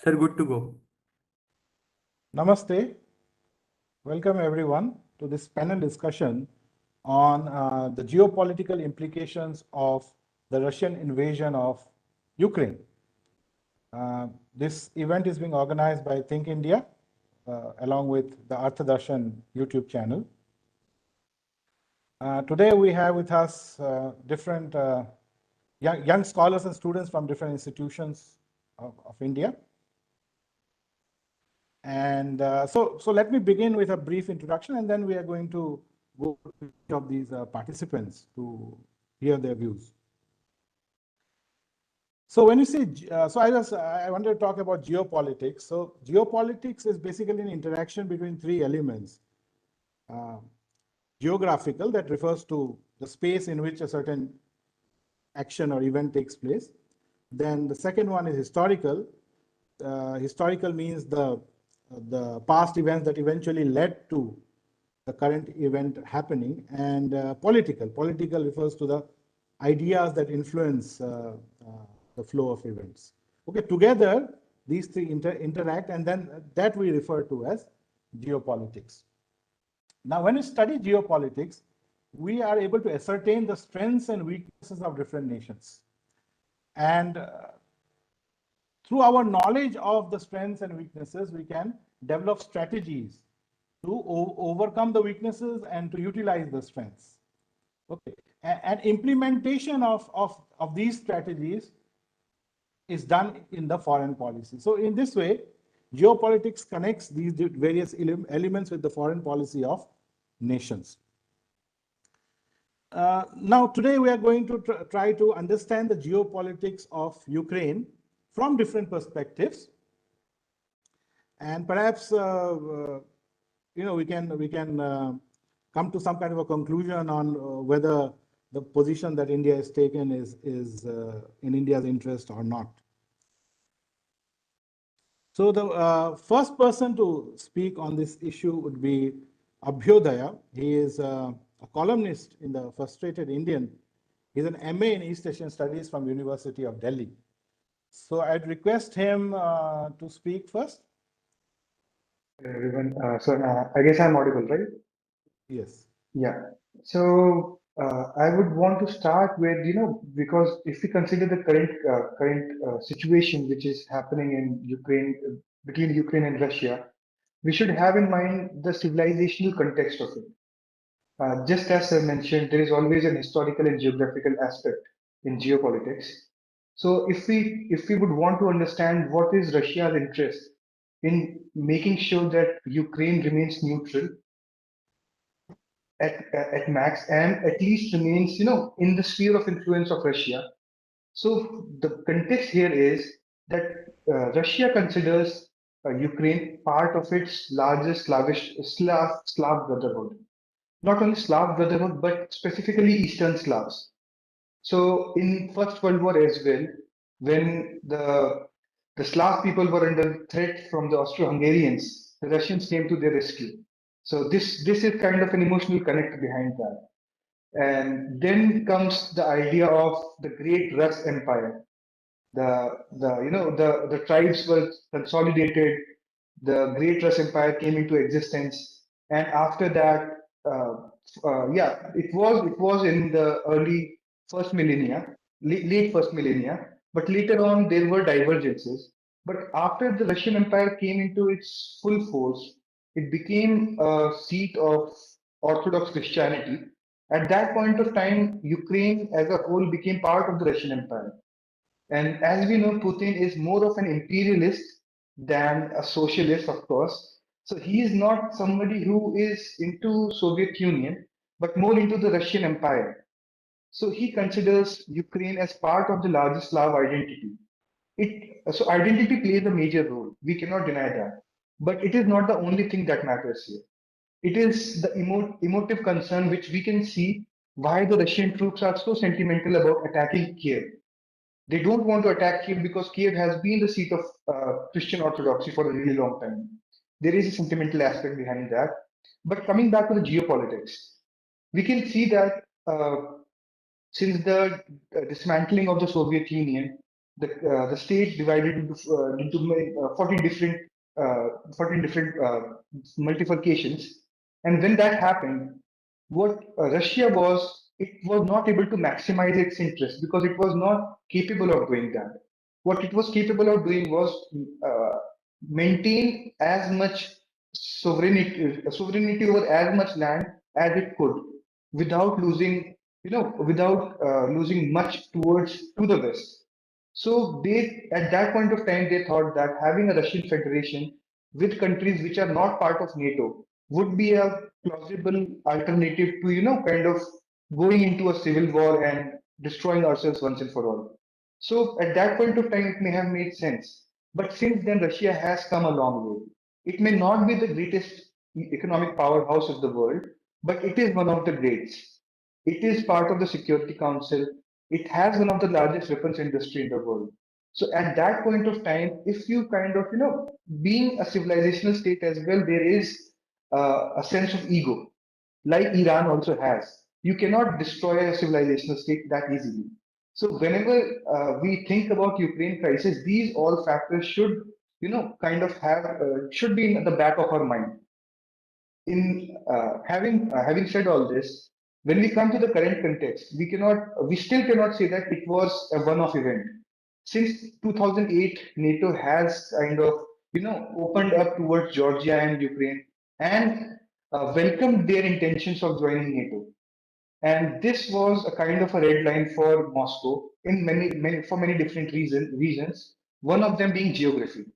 Sir, good to go. Namaste. Welcome everyone to this panel discussion on the geopolitical implications of the Russian invasion of Ukraine. This event is being organized by Think India along with the Arthadarshan YouTube channel. Today we have with us different young scholars and students from different institutions of India. And so let me begin with a brief introduction, and then we are going to go to each of these participants to hear their views. So when you say, I wanted to talk about geopolitics. So geopolitics is basically an interaction between three elements. Geographical, that refers to the space in which a certain action or event takes place. Then the second one is historical. Historical means the past events that eventually led to the current event happening. And political refers to the ideas that influence the flow of events. Okay, together these three interact, and then that we refer to as geopolitics. Now, when we study geopolitics, we are able to ascertain the strengths and weaknesses of different nations. And through our knowledge of the strengths and weaknesses, we can develop strategies to overcome the weaknesses and to utilize the strengths. Okay, and implementation of these strategies is done in the foreign policy. So in this way, geopolitics connects these various elements with the foreign policy of nations. Now, today we are going to try to understand the geopolitics of Ukraine from different perspectives, and perhaps we can come to some kind of a conclusion on whether the position that India has taken is in India's interest or not. So the first person to speak on this issue would be Abhyoday. He is a columnist in the Frustrated Indian. He's an MA in East Asian Studies from University of Delhi. So I'd request him to speak first. Everyone, I guess I'm audible, right? Yes. Yeah. So I would want to start with, because if we consider the current situation which is happening in Ukraine, between Ukraine and Russia, we should have in mind the civilizational context of it. Just as I mentioned, there is always an historical and geographical aspect in geopolitics. So if we would want to understand what is Russia's interest in making sure that Ukraine remains neutral at max and at least remains, in the sphere of influence of Russia. So the context here is that Russia considers Ukraine part of its largest Slav brotherhood. Not only Slav brotherhood, but specifically Eastern Slavs. So in First World War as well, when the Slav people were under threat from the Austro-Hungarians, the Russians came to their rescue. So this is kind of an emotional connect behind that. And then comes the idea of the Great Rus Empire. The tribes were consolidated. The Great Rus Empire came into existence, and after that, it was in the early first millennia, late first millennia. But later on, there were divergences. But after the Russian Empire came into its full force, it became a seat of Orthodox Christianity. At that point of time, Ukraine as a whole became part of the Russian Empire. And as we know, Putin is more of an imperialist than a socialist, of course. So he is not somebody who is into Soviet Union, but more into the Russian Empire. So he considers Ukraine as part of the largest Slav identity. So identity plays a major role. We cannot deny that. But it is not the only thing that matters here. It is the emotive concern which we can see why the Russian troops are so sentimental about attacking Kiev. They don't want to attack Kiev because Kiev has been the seat of Christian Orthodoxy for a really long time. There is a sentimental aspect behind that. But coming back to the geopolitics, we can see that since the dismantling of the Soviet Union, the state divided into 14 different multiplications. And when that happened, what Russia was, it was not able to maximize its interest because it was not capable of doing that. What it was capable of doing was maintain as much sovereignty over as much land as it could without losing, without losing much towards to the west. So they, at that point of time, they thought that having a Russian Federation with countries which are not part of NATO would be a plausible alternative to, kind of going into a civil war and destroying ourselves once and for all. So at that point of time, it may have made sense. But since then, Russia has come a long way. It may not be the greatest economic powerhouse of the world, but it is one of the greats. It is part of the Security Council. It has one of the largest weapons industry in the world. So at that point of time, if you kind of, being a civilizational state as well, there is a sense of ego, like Iran also has. You cannot destroy a civilizational state that easily. So whenever we think about Ukraine crisis, these all factors should, kind of have should be in the back of our mind. In having said all this, when we come to the current context, we still cannot say that it was a one-off event. Since 2008, NATO has kind of opened up towards Georgia and Ukraine and welcomed their intentions of joining NATO. And this was a kind of a red line for Moscow in many different reasons. One of them being geography.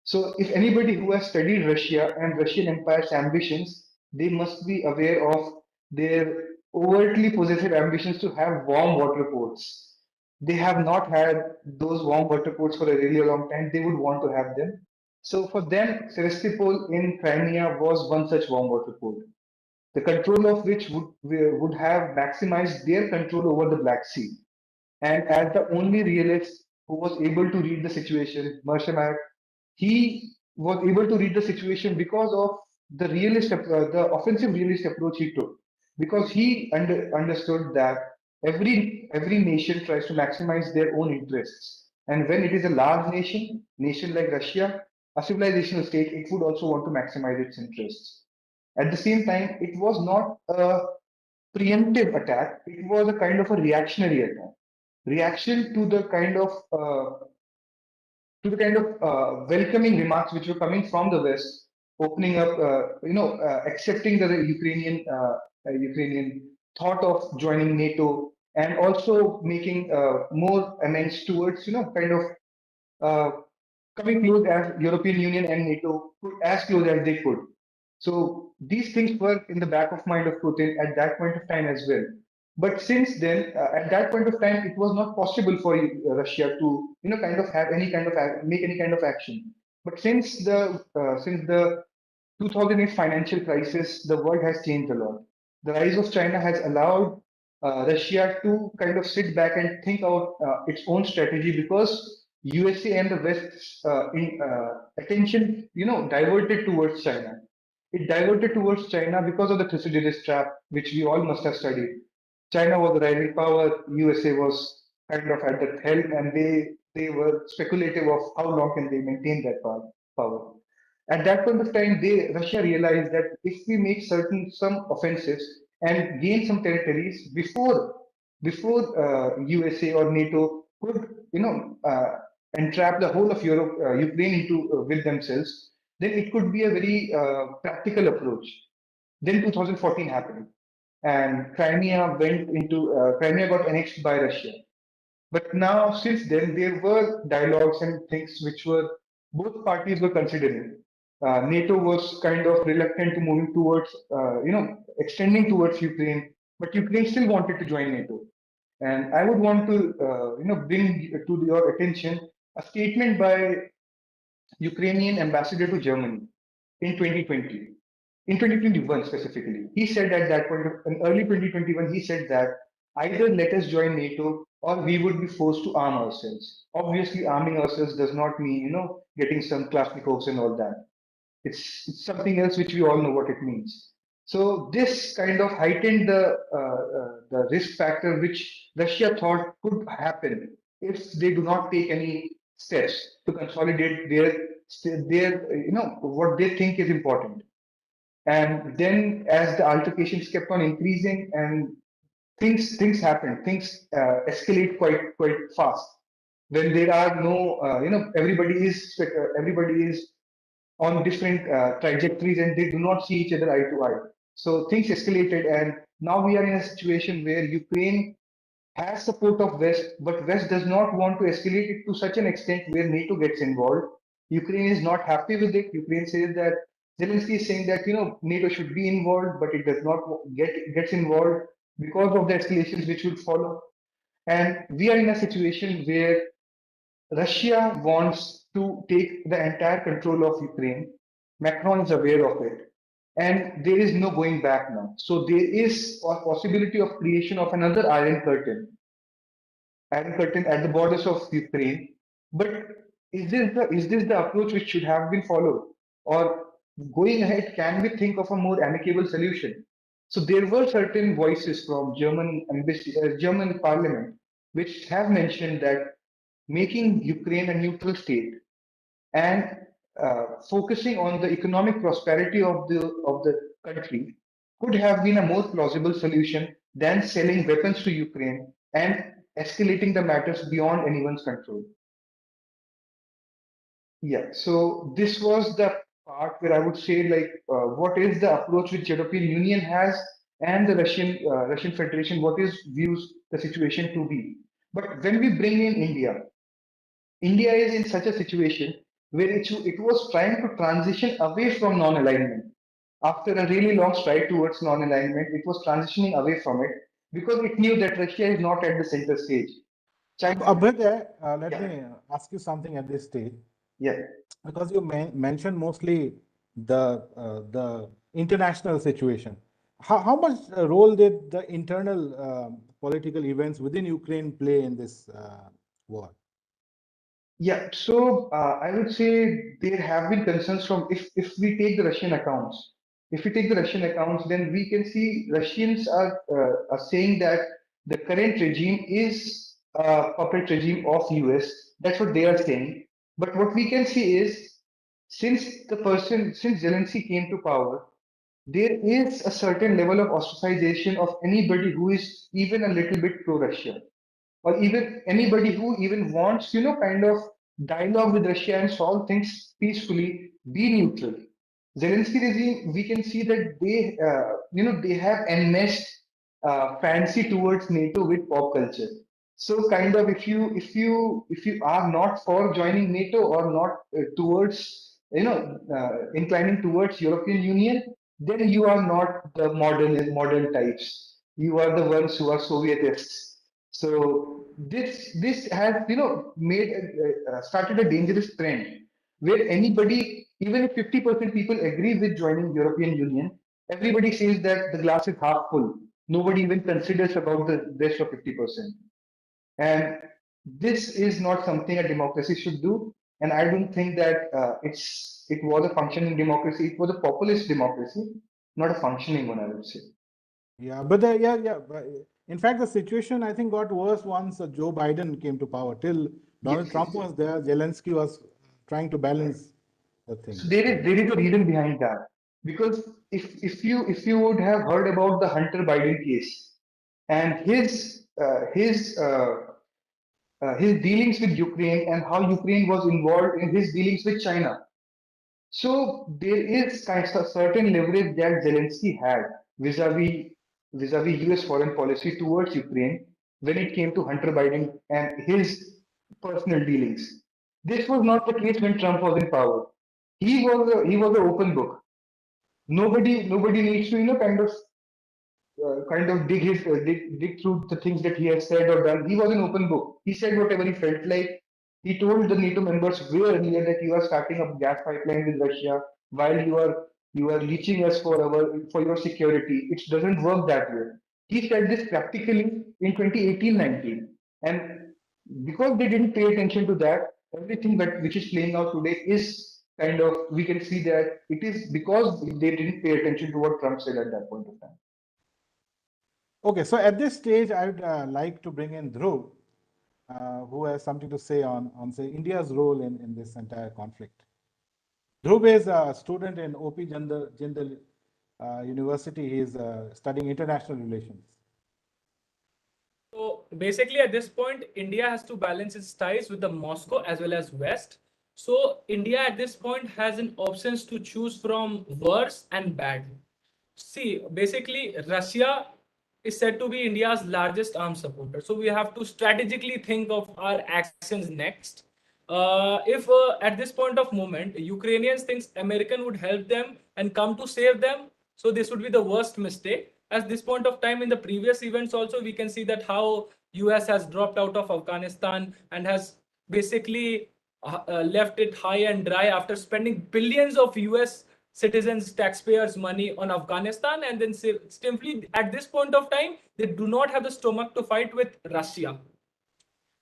So, if anybody who has studied Russia and Russian Empire's ambitions, they must be aware of their overtly possessive ambitions to have warm water ports. They have not had those warm water ports for a really long time. They would want to have them. So, for them, Sevastopol in Crimea was one such warm water port, the control of which would have maximized their control over the Black Sea. And as the only realist who was able to read the situation, Mershak, he was able to read the situation because of the offensive realist approach he took. Because he understood that every nation tries to maximize their own interests, and when it is a large nation like Russia, a civilizational state, it would also want to maximize its interests. At the same time, it was not a preemptive attack; it was a kind of a reactionary attack, reaction to the kind of welcoming remarks which were coming from the West, opening up, accepting the Ukrainian thought of joining NATO, and also making more amends towards, kind of uh, coming close as European Union and NATO, as close as they could. So these things were in the back of mind of Putin at that point of time as well. But since then, at that point of time, it was not possible for Russia to, kind of have any kind of make any kind of action. But since the 2008 financial crisis, the world has changed a lot. The rise of China has allowed Russia to kind of sit back and think out its own strategy because USA and the West's attention, diverted towards China. It diverted towards China because of the Thucydides trap, which we all must have studied. China was the rising power, USA was kind of at the helm, and they were speculative of how long can they maintain that power. At that point of time, Russia realized that if we make some offensives and gain some territories before USA or NATO could, entrap the whole of Europe, Ukraine into with themselves, then it could be a very practical approach. Then 2014 happened, and Crimea got annexed by Russia. But now, since then, there were dialogues and things which were both parties were considering. NATO was kind of reluctant to moving towards, extending towards Ukraine, but Ukraine still wanted to join NATO. And I would want to, bring to your attention a statement by Ukrainian ambassador to Germany in 2020, in 2021 specifically. He said at that point, in early 2021, he said that either let us join NATO or we would be forced to arm ourselves. Obviously, arming ourselves does not mean, getting some Kalashnikovs and all that. It's something else which we all know what it means. So this kind of heightened the risk factor which Russia thought could happen. if they do not take any steps to consolidate their what they think is important. And then as the altercations kept on increasing and things happen, things escalate quite fast when there are no everybody is on different trajectories and they do not see each other eye to eye. So things escalated, and now we are in a situation where Ukraine has support of West, but West does not want to escalate it to such an extent where NATO gets involved. Ukraine is not happy with it. Ukraine says that Zelensky is saying that NATO should be involved, but it does not gets involved because of the escalations which will follow. And we are in a situation where Russia wants to take the entire control of Ukraine. Macron is aware of it. And there is no going back now. So there is a possibility of creation of another Iron Curtain at the borders of Ukraine. But is this the approach which should have been followed? Or going ahead, can we think of a more amicable solution? So there were certain voices from German embassy, German parliament, which have mentioned that making Ukraine a neutral state and focusing on the economic prosperity of the country could have been a more plausible solution than selling weapons to Ukraine and escalating the matters beyond anyone's control. Yeah, so this was the part where I would say, like, what is the approach which European Union has and the Russian Federation, what is views the situation to be. But when we bring in India, India is in such a situation where it was trying to transition away from non-alignment. After a really long stride towards non-alignment, it was transitioning away from it because it knew that Russia is not at the center stage. China, Abhyoday, let yeah, me ask you something at this stage, yeah, because you mentioned mostly the international situation. How much role did the internal political events within Ukraine play in this war? yeah. So I would say there have been concerns from if we take the Russian accounts, if we take the Russian accounts, then we can see Russians are saying that the current regime is a puppet regime of US. That's what they are saying. But what we can see is since Zelensky came to power, there is a certain level of ostracization of anybody who is even a little bit pro-Russia, or even anybody who even wants, kind of dialogue with Russia and solve things peacefully, be neutral. Zelensky regime, we can see that they have enmeshed fancy towards NATO with pop culture. So kind of if you are not for joining NATO or not towards inclining towards European Union, then you are not the modern types. You are the ones who are Sovietists. So this has made started a dangerous trend where anybody, even if 50% people agree with joining European Union, everybody says that the glass is half full. Nobody even considers about the rest of 50%. And this is not something a democracy should do. And I don't think that it was a functioning democracy. It was a populist democracy, not a functioning one, I would say. Yeah, but yeah. But in fact, the situation I think got worse once Joe Biden came to power. Till Donald Yes, Trump yes. was there, Zelensky was trying to balance the So things. there is a reason behind that. Because if you would have heard about the Hunter Biden case and his dealings with Ukraine and how Ukraine was involved in his dealings with China. So there is kind of a certain leverage that Zelensky had vis-a-vis vis-a-vis US foreign policy towards Ukraine when it came to Hunter Biden and his personal dealings. This was not the case when Trump was in power. He was an open book. Nobody needs to kind of dig through the things that he has said or done. He was an open book. He said whatever he felt like. He told the NATO members way earlier that you are starting a gas pipeline with Russia while you are leeching us for your security. It doesn't work that way. He said this practically in 2018-19, and because they didn't pay attention to that, everything that which is playing out today is kind of, we can see that it is because they didn't pay attention to what Trump said at that point of time. Okay, so at this stage, I would like to bring in Dhruv. who has something to say on say India's role in this entire conflict. Dhruv is a student in OP Jindal University. He is studying international relations. So basically, at this point, India has to balance its ties with the Moscow as well as West. So India at this point has an options to choose from worse and bad. See, basically, Russia is said to be India's largest arms supporter. So we have to strategically think of our actions next. If at this point of moment, Ukrainians thinks American would help them and come to save them, so this would be the worst mistake. At this point of time, in the previous events also, we can see that how US has dropped out of Afghanistan and has basically left it high and dry after spending billions of US citizens taxpayers money on Afghanistan, and then simply at this point of time they do not have the stomach to fight with Russia.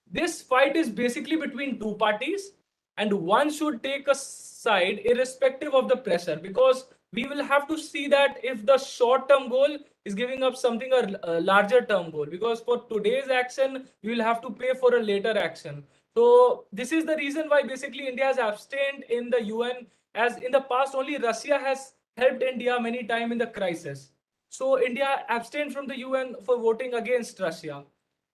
This fight is basically between two parties, and one should take a side irrespective of the pressure, because we will have to see that if the short term goal is giving up something a larger term goal, because for today's action we will have to pay for a later action. So this is the reason why basically India has abstained in the UN, as in the past only Russia has helped India many times in the crisis. So India abstained from the UN for voting against Russia.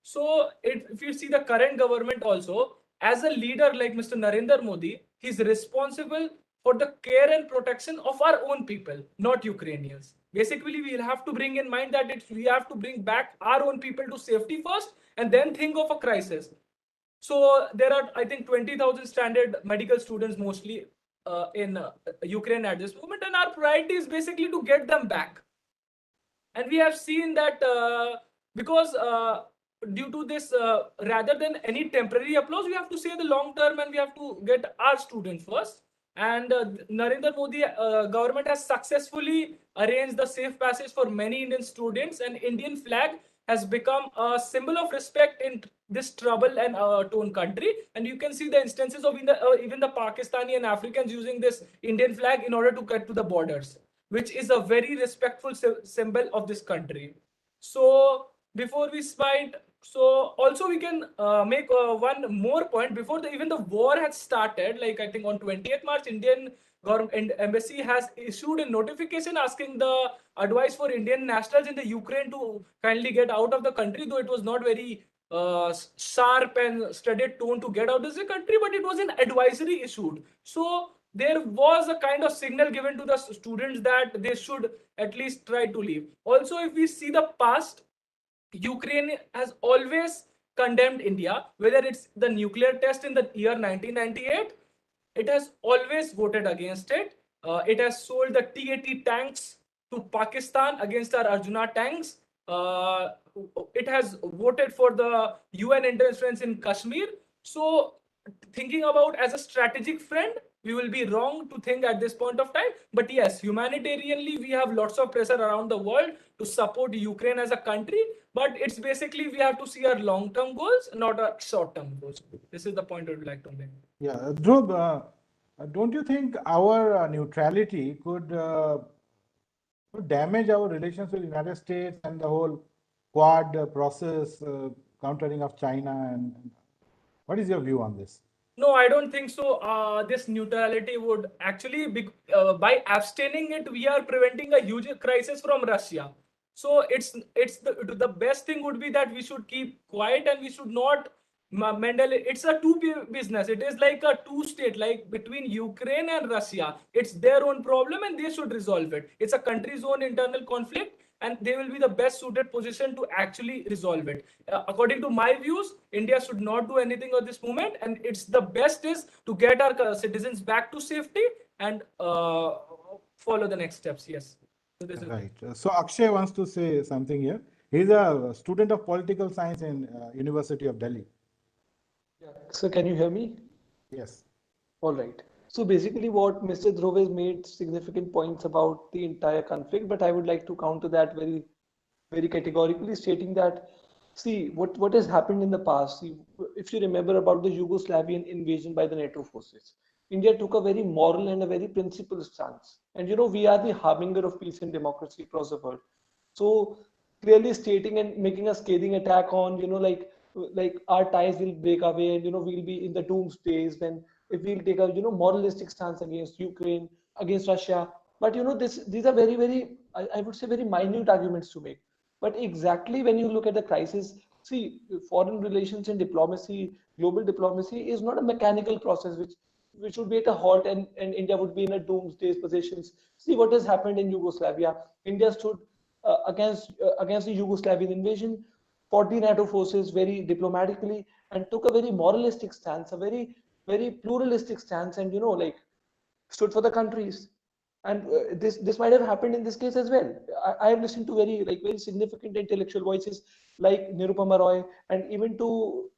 So if you see the current government also, as a leader like Mr. Narendra Modi, he's responsible for the care and protection of our own people, not Ukrainians. Basically, we'll have to bring in mind that we have to bring back our own people to safety first and then think of a crisis. So there are, I think, 20,000 standard medical students mostly in Ukraine at this moment, and our priority is basically to get them back. And we have seen that because due to this, rather than any temporary applause, we have to say the long term, and we have to get our students first. And Narendra Modi government has successfully arranged the safe passage for many Indian students, and Indian flag has become a symbol of respect in this trouble and torn country. And you can see the instances of even the Pakistani and Africans using this Indian flag in order to get to the borders, which is a very respectful symbol of this country. So before we fight, so also we can make one more point. Before even the war had started, like I think on 20th March, Indian government embassy has issued a notification asking the advice for Indian nationals in the Ukraine to kindly get out of the country, though it was not very sharp and studied tone to get out of the country, but it was an advisory issued. So there was a kind of signal given to the students that they should at least try to leave. Also, if we see the past, Ukraine has always condemned India, whether it's the nuclear test in the year 1998, it has always voted against it. It has sold the T-80 tanks to Pakistan against our Arjuna tanks. It has voted for the UN interference in Kashmir. So thinking about as a strategic friend, we will be wrong to think at this point of time. But yes, humanitarianly, we have lots of pressure around the world to support Ukraine as a country. But it's basically we have to see our long-term goals, not our short-term goals. This is the point I would like to make. Yeah, Dhruv, don't you think our neutrality could damage our relations with the United States and the whole Quad process, countering of China? And what is your view on this? No, I don't think so. This neutrality would actually be, by abstaining it, we are preventing a huge crisis from Russia. So it's the best thing would be that we should keep quiet and we should not Mendel. It's a business. It is like a two state, like between Ukraine and Russia. It's their own problem and they should resolve it. It's a country's own internal conflict, and they will be the best suited position to actually resolve it. According to my views, India should not do anything at this moment, and it's the best is to get our citizens back to safety and follow the next steps. Yes. So this right. So Akshay wants to say something here. He's a student of political science in University of Delhi. Yeah. So can you hear me? Yes. All right. So basically what Mr. Dhruv has made significant points about the entire conflict, but I would like to counter that very categorically, stating that, see, what has happened in the past, see, if you remember about the Yugoslavian invasion by the NATO forces, India took a very moral and a very principled stance. And we are the harbinger of peace and democracy across the world. So clearly stating and making a scathing attack on, like like our ties will break away, and we'll be in the doomsdays when if we'll take a moralistic stance against Ukraine, against Russia. But these are very, very, I would say, very minute arguments to make. But exactly when you look at the crisis, see, foreign relations and diplomacy, global diplomacy is not a mechanical process which would be at a halt, and India would be in a doomsday positions. See what has happened in Yugoslavia. India stood against the Yugoslavian invasion, fought the NATO forces very diplomatically, and took a very moralistic stance, a very, very pluralistic stance, and like stood for the countries. And this might have happened in this case as well. I have listened to very significant intellectual voices like Nirupama Roy, and even to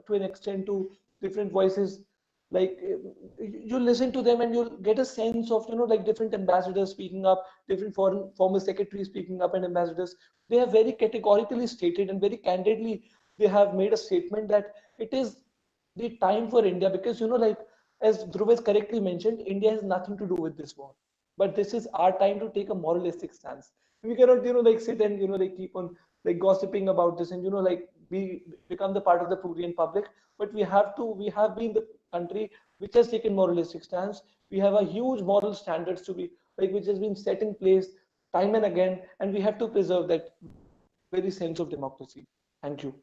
an extent to different voices. Like you listen to them and you'll get a sense of like different ambassadors speaking up, different foreign former secretaries speaking up, and ambassadors. They have very categorically stated and very candidly they have made a statement that it is the time for India, because like as Dhruv has correctly mentioned, India has nothing to do with this war. But this is our time to take a moralistic stance. We cannot, like sit and like keep on like gossiping about this and like we become the part of the prurient public. But we have been the country which has taken moralistic stance. We have a huge moral standards to be like which has been set in place time and again, and we have to preserve that very sense of democracy. Thank you.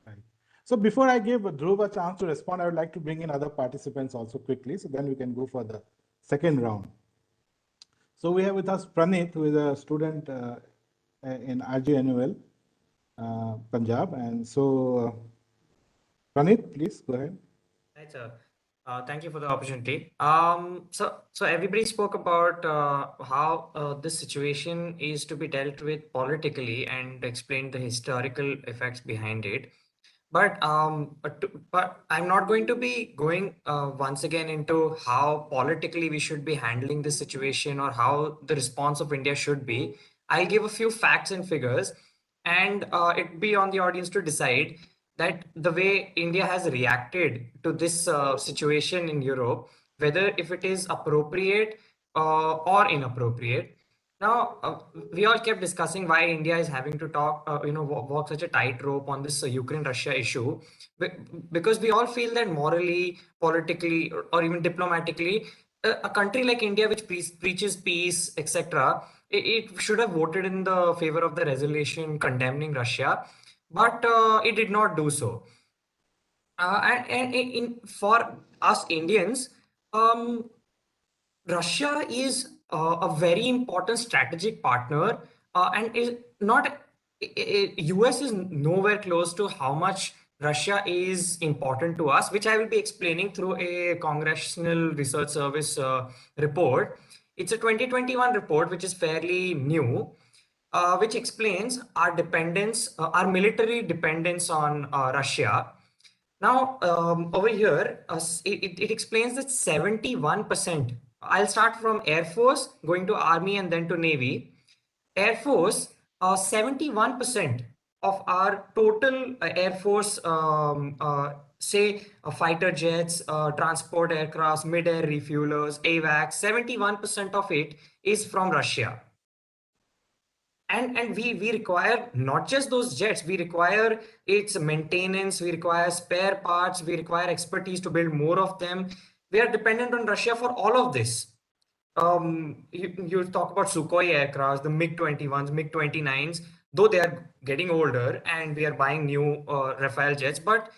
Right. So before I give Dhruv a chance to respond, I would like to bring in other participants also quickly, so then we can go for the second round. So we have with us Pranit, who is a student in RGNUL, Punjab. And so, Pranit, please go ahead. Right, sir. Thank you for the opportunity. So everybody spoke about how this situation is to be dealt with politically and explained the historical effects behind it. But I'm not going to be going once again into how politically we should be handling this situation or how the response of India should be. I'll give a few facts and figures, and it'd be on the audience to decide that the way India has reacted to this situation in Europe, whether if it is appropriate or inappropriate. Now, we all kept discussing why India is having to walk such a tightrope on this Ukraine-Russia issue, because we all feel that morally, politically, or even diplomatically, a country like India, which preaches peace, etc., it should have voted in the favor of the resolution condemning Russia, but it did not do so. For us Indians, Russia is a very important strategic partner, and is not. US is nowhere close to how much Russia is important to us, which I will be explaining through a Congressional Research Service report. It's a 2021 report, which is fairly new, which explains our dependence, our military dependence on Russia. Now, over here, it explains that 71%. I'll start from Air Force, going to Army, and then to Navy. Air Force, 71% of our total Air Force, say fighter jets, transport aircrafts, mid-air refuelers, AWACS, 71% of it is from Russia. And we require not just those jets, we require its maintenance, we require spare parts, we require expertise to build more of them. We are dependent on Russia for all of this. You talk about Sukhoi aircrafts, the MiG-21s, MiG-29s, though they are getting older and we are buying new Rafale jets, but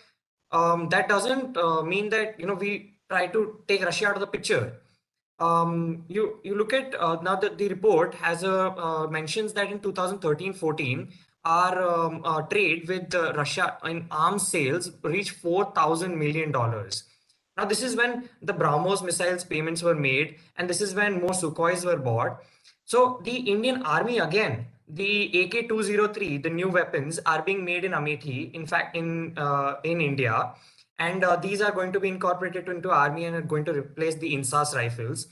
that doesn't mean that we try to take Russia out of the picture. You look at now that the report has mentions that in 2013-14 our trade with Russia in arms sales reached $4,000 million. Now this is when the BrahMos missiles payments were made, and this is when more Sukhois were bought. So the Indian Army, again, the AK-203, the new weapons are being made in Amethi, in fact in India. And these are going to be incorporated into army and are going to replace the INSAS rifles.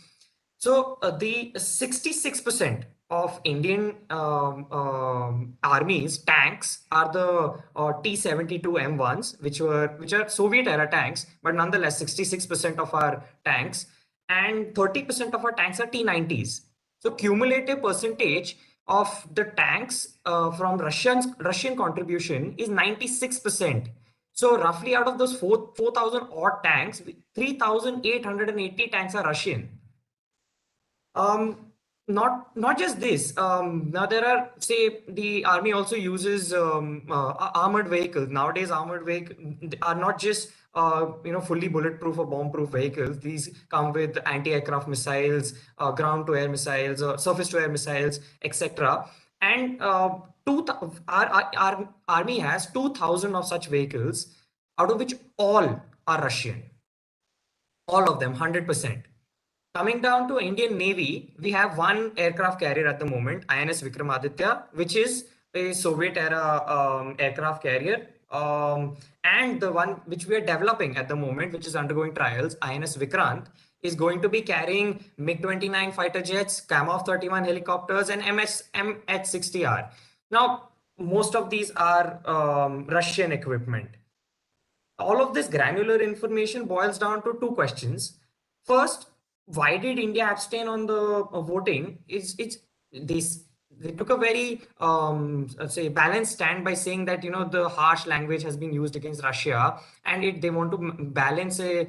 So the 66% of Indian army's tanks are the T-72 M1s, which are Soviet era tanks, but nonetheless 66% of our tanks, and 30% of our tanks are T-90s. So cumulative percentage of the tanks from Russian contribution is 96%. So roughly out of those 4,000 odd tanks, 3,880 tanks are Russian. Not just this. Now there are, say, the army also uses armored vehicles. Nowadays, armored vehicles are not just fully bulletproof or bomb-proof vehicles. These come with anti-aircraft missiles, ground-to-air missiles, surface-to-air missiles, etc. And our army has 2,000 of such vehicles, out of which all are Russian. All of them, 100%. Coming down to Indian Navy, we have one aircraft carrier at the moment, INS Vikramaditya, which is a Soviet era aircraft carrier. And the one which we are developing at the moment, which is undergoing trials, INS Vikrant, is going to be carrying MiG-29 fighter jets, Kamov 31 helicopters, and MH-60R. Now, most of these are Russian equipment. All of this granular information boils down to two questions. First, why did India abstain on the voting? They took a very say balanced stand by saying that the harsh language has been used against Russia, and they want to balance the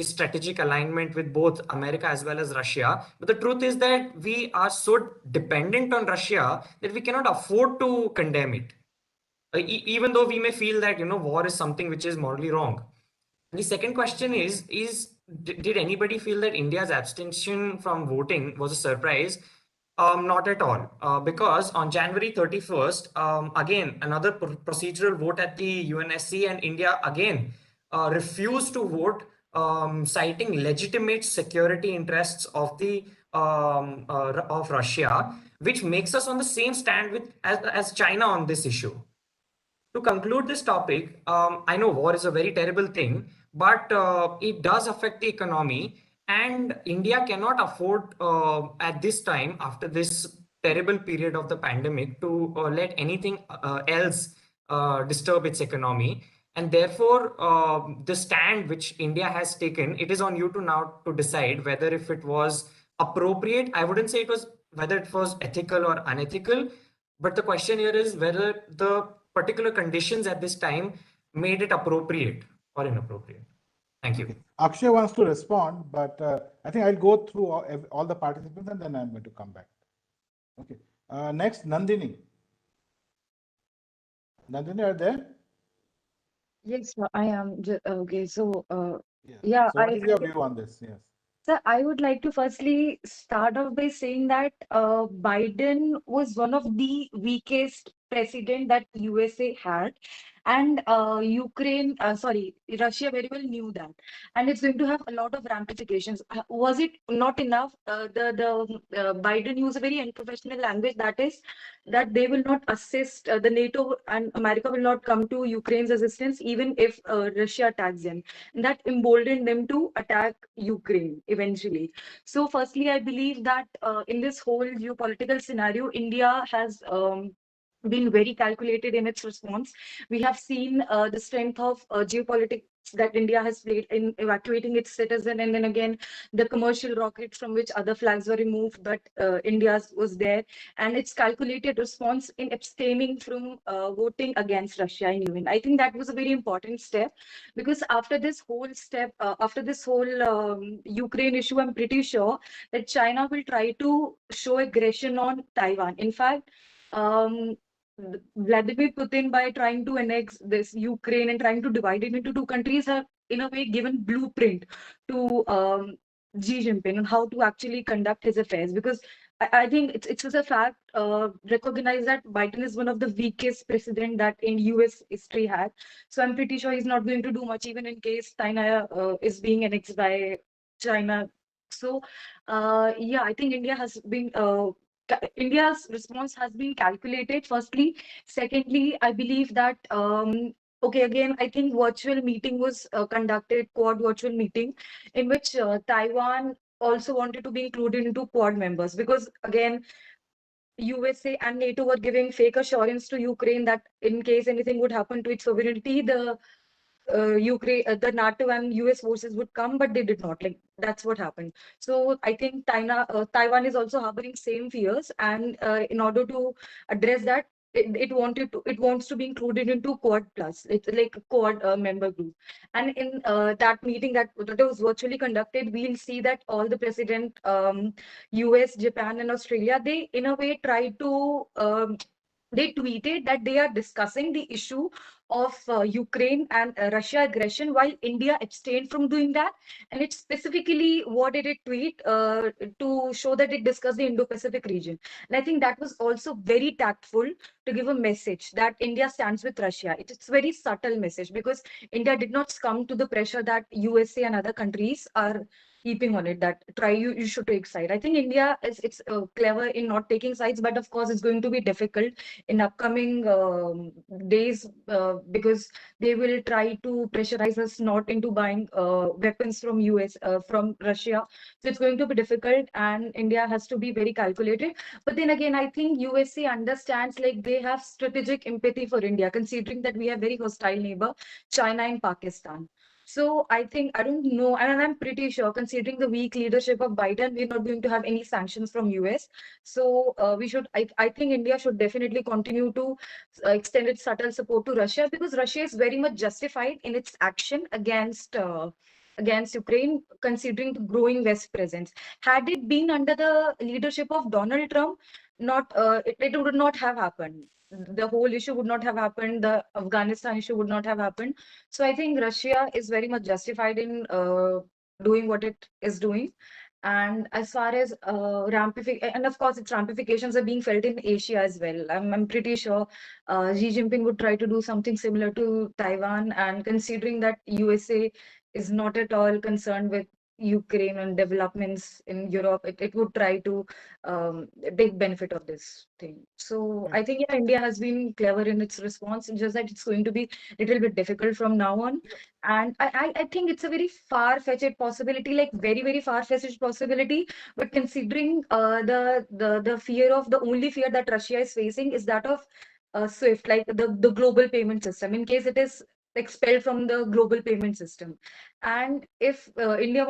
strategic alignment with both America as well as Russia. But the truth is that we are so dependent on Russia that we cannot afford to condemn it. Even though we may feel that war is something which is morally wrong. The second question is did anybody feel that India's abstention from voting was a surprise? Not at all, because on January 31st, again another procedural vote at the UNSC, and India again refused to vote, citing legitimate security interests of the of Russia, which makes us on the same stand with as China on this issue. To conclude this topic, I know war is a very terrible thing, but it does affect the economy, and India cannot afford at this time, after this terrible period of the pandemic, to let anything else disturb its economy. And therefore, the stand which India has taken, it is on you to now to decide whether if it was appropriate. I wouldn't say it was whether it was ethical or unethical, but the question here is whether the particular conditions at this time made it appropriate or inappropriate. Thank you. Okay. Akshay wants to respond, but I think I'll go through all the participants and then I'm going to come back. Okay. Next, Nandini. Nandini, are there? Yes, I am. Okay, so Yeah. So what is your view on this? Yes. so I would like to firstly start off by saying that Biden was one of the weakest president that USA had, and Russia very well knew that, and it's going to have a lot of ramifications. Was it not enough? The Biden used a very unprofessional language, that is, that they will not assist the NATO, and America will not come to Ukraine's assistance even if Russia attacks them. And that emboldened them to attack Ukraine eventually. So, firstly, I believe that in this whole geopolitical scenario, India has been very calculated in its response. We have seen the strength of geopolitics that India has played in evacuating its citizen, and then again the commercial rockets from which other flags were removed, but India's was there, and its calculated response in abstaining from voting against Russia and UN. I think that was a very important step, because after this whole Ukraine issue, I'm pretty sure that China will try to show aggression on Taiwan. In fact, Vladimir Putin, by trying to annex this Ukraine and trying to divide it into two countries, have in a way given blueprint to Xi Jinping on how to actually conduct his affairs. Because I think it's a fact, recognize that Biden is one of the weakest president that in US history had. So I'm pretty sure he's not going to do much, even in case China is being annexed by China. So yeah, I think India's response has been calculated, firstly. Secondly, I believe that, okay, again, I think virtual meeting was conducted, Quad virtual meeting, in which Taiwan also wanted to be included into Quad members, because again, USA and NATO were giving fake assurance to Ukraine that in case anything would happen to its sovereignty, the NATO and US forces would come, but they did not. Like, that's what happened. So I think Taiwan is also harboring same fears, and in order to address that, it wants to be included into Quad Plus. It's like a Quad member group. And in that meeting that was virtually conducted, we'll see that all the president, US, Japan, and Australia, they in a way try to they tweeted that they are discussing the issue of Ukraine and Russia aggression, while India abstained from doing that. And it specifically, what did it tweet to show that it discussed the Indo-Pacific region. And I think that was also very tactful to give a message that India stands with Russia. It's a very subtle message because India did not succumb to the pressure that USA and other countries are keeping on it, that you should take side. I think India is it's clever in not taking sides, but of course it's going to be difficult in upcoming days because they will try to pressurize us not into buying weapons from US from Russia. So it's going to be difficult, and India has to be very calculated. But then again, I think USA understands, like, they have strategic empathy for India, considering that we have very hostile neighbor, China and Pakistan. So I think, I don't know, and I'm pretty sure, considering the weak leadership of Biden, we're not going to have any sanctions from US. So I think India should definitely continue to extend its subtle support to Russia, because Russia is very much justified in its action against Ukraine, considering the growing West presence. Had it been under the leadership of Donald Trump, it would not have happened. The whole issue would not have happened. The Afghanistan issue would not have happened. So I think Russia is very much justified in doing what it is doing. And as far as and of course, its ramifications are being felt in Asia as well. I'm pretty sure Xi Jinping would try to do something similar to Taiwan. And considering that USA is not at all concerned with Ukraine and developments in Europe, it would try to take benefit of this thing. So I think, yeah, India has been clever in its response. It's just that it's going to be a little bit difficult from now on. And I think it's a very far-fetched possibility, like very, very far-fetched possibility. But considering the fear of, the only fear that Russia is facing is that of SWIFT, like the global payment system, in case it is expelled from the global payment system. And if India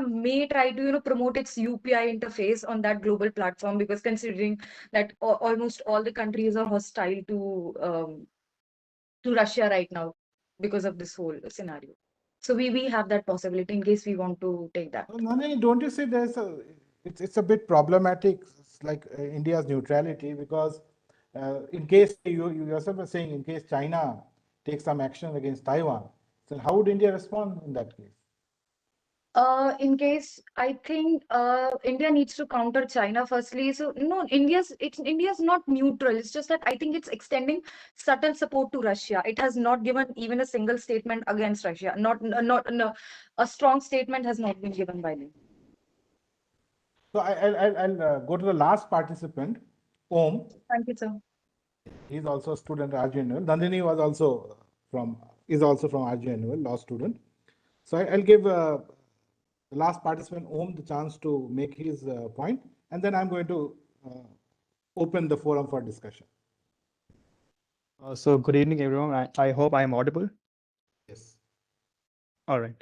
may try to, promote its UPI interface on that global platform, because considering that almost all the countries are hostile to Russia right now because of this whole scenario. So we have that possibility in case we want to take that. Well, Nandini, don't you see it's a bit problematic, like India's neutrality, because in case you yourself are saying, in case China takes some action against Taiwan, then how would India respond in that case? In case, I think India needs to counter China firstly. So no, India's not neutral. It's just that I think it's extending subtle support to Russia. It has not given even a single statement against Russia. Not no, a strong statement has not been given by them. So I'll go to the last participant, Om. Thank you, sir. He's also a student at RGNL. Nandini is also from RGNL, law student. So I'll give the last participant, Om, the chance to make his point, and then I'm going to open the forum for discussion. So good evening, everyone. I hope I am audible. Yes. All right.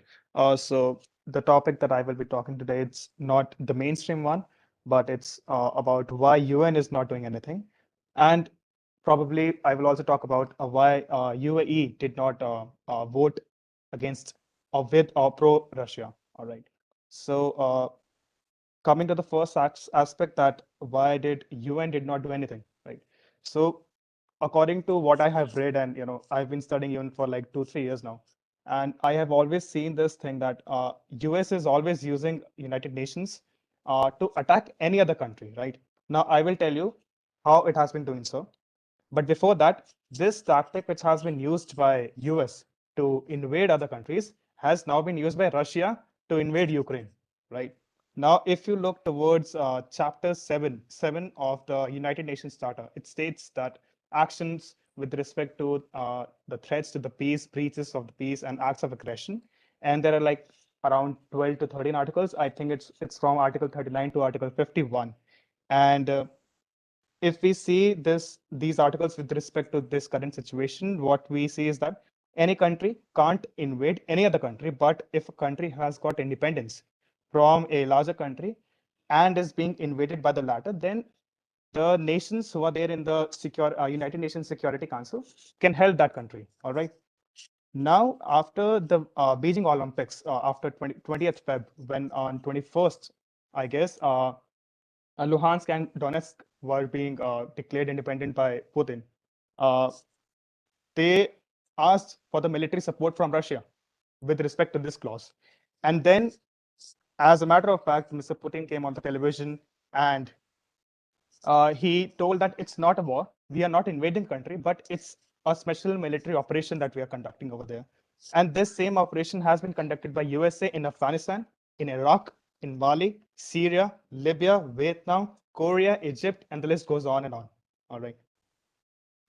So the topic that I will be talking today, it's not the mainstream one, but it's about why UN is not doing anything. And probably I will also talk about why UAE did not vote against or with or pro Russia. All right. So coming to the first aspect, that why did UN did not do anything, right? So according to what I have read, and I've been studying UN for like 2-3 years now, and I have always seen this thing that US is always using United Nations to attack any other country, right? Now I will tell you how it has been doing so. But before that, this tactic which has been used by US to invade other countries has now been used by Russia to invade Ukraine, right? Now, if you look towards chapter 7 of the United Nations Charter, it states that actions with respect to the threats to the peace, breaches of the peace, and acts of aggression. And there are like around 12 to 13 articles. I think it's from Article 39 to Article 51. And if we see these articles with respect to this current situation, what we see is that any country can't invade any other country, but if a country has got independence from a larger country and is being invaded by the latter, then the nations who are there in the United Nations Security Council can help that country. All right. Now, after the Beijing Olympics, after 20th Feb, when on 21st, I guess, Luhansk and Donetsk were being declared independent by Putin, uh, they asked for the military support from Russia with respect to this clause. And then, as a matter of fact, Mr. Putin came on the television and he told that it's not a war. We are not invading country, but it's a special military operation that we are conducting over there. And this same operation has been conducted by USA in Afghanistan, in Iraq, in Mali, Syria, Libya, Vietnam, Korea, Egypt, and the list goes on and on. All right.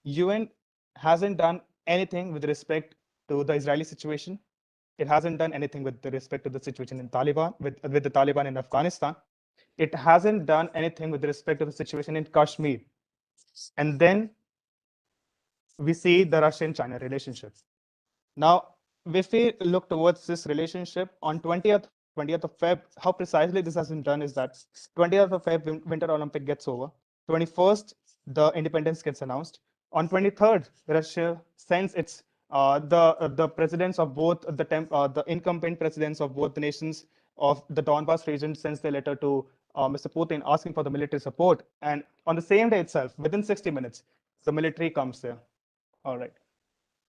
UN hasn't done anything with respect to the Israeli situation. It hasn't done anything with respect to the situation in Taliban, with the Taliban in Afghanistan. It hasn't done anything with respect to the situation in Kashmir. And then we see the Russian-China relationship. Now, if we look towards this relationship on 20th of Feb, how precisely this has been done is that 20th of Feb, Winter Olympic gets over. 21st, the independence gets announced. On 23rd, Russia sends its the presidents of both the incumbent presidents of both the nations of the Donbas region sends their letter to Mr. Putin asking for the military support. And on the same day itself, within 60 minutes, the military comes there. All right.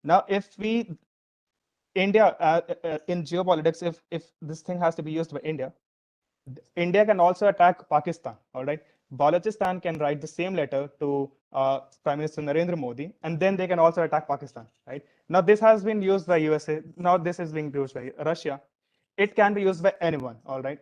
Now, if we India in geopolitics, if this thing has to be used by India, India can also attack Pakistan. All right, Balochistan can write the same letter to Prime Minister Narendra Modi, and then they can also attack Pakistan. Right now, this has been used by USA. Now this is being used by Russia. It can be used by anyone. All right.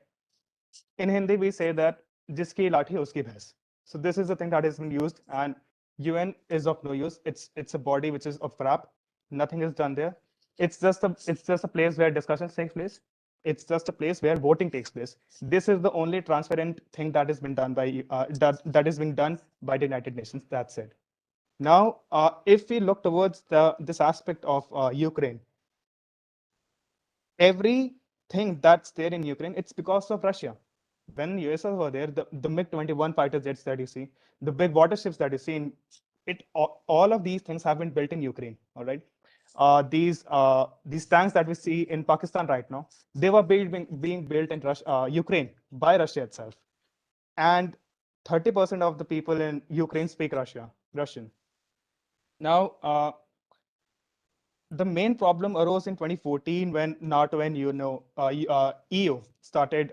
In Hindi, we say that jiski lathi uski bhais. So this is the thing that has been used, and UN is of no use. It's a body which is of crap. Nothing is done there. It's just a place where discussions take place. It's just a place where voting takes place. This is the only transparent thing that has been done by that is being done by the United Nations. That's it. Now, if we look towards this aspect of Ukraine, everything that's there in Ukraine, it's because of Russia. When USS were there, the MiG-21 fighter jets that you see, the big water ships that you see, all of these things have been built in Ukraine. All right, these tanks that we see in Pakistan right now, they were being built in Ukraine by Russia itself, and 30% of the people in Ukraine speak Russian. Now, the main problem arose in 2014 when NATO and EU started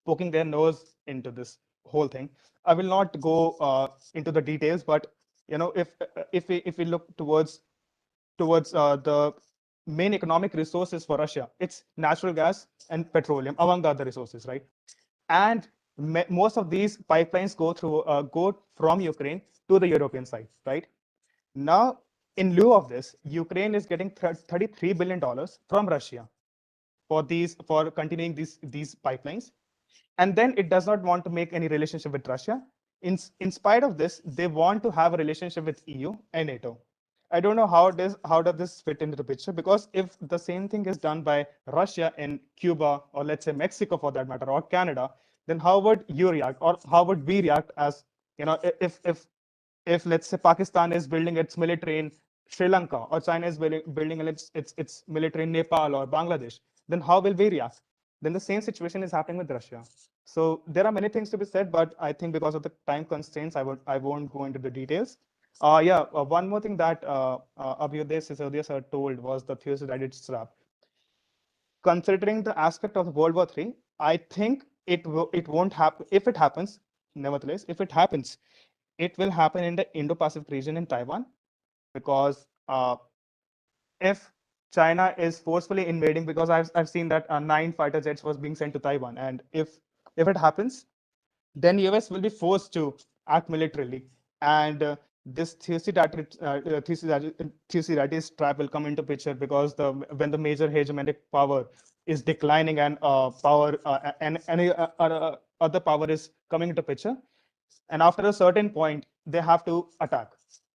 poking their nose into this whole thing. I will not go into the details, but if we look towards the main economic resources for Russia, it's natural gas and petroleum, among the other resources, right? And most of these pipelines go from Ukraine to the European side, right? Now, in lieu of this, Ukraine is getting $33 billion from Russia for continuing these pipelines. And then it does not want to make any relationship with Russia. In spite of this, they want to have a relationship with EU and NATO. I don't know how does this fit into the picture, because if the same thing is done by Russia in Cuba, or let's say Mexico for that matter, or Canada, then how would you react, or how would we react as if let's say Pakistan is building its military in Sri Lanka, or China is building its military in Nepal or Bangladesh, then how will we react? Then the same situation is happening with Russia. So there are many things to be said, but I think because of the time constraints, I won't go into the details. One more thing that Abhyoday Sisodia sir told was the Thucydides trap. Considering the aspect of World War III, I think it won't happen. If it happens, nevertheless, if it happens, it will happen in the Indo-Pacific region in Taiwan, because if China is forcefully invading, because I've seen that 9 fighter jets was being sent to Taiwan, and if it happens, then US will be forced to act militarily, and this Thucydides trap will come into picture, because when the major hegemonic power is declining and power and any other power is coming into picture, and after a certain point they have to attack.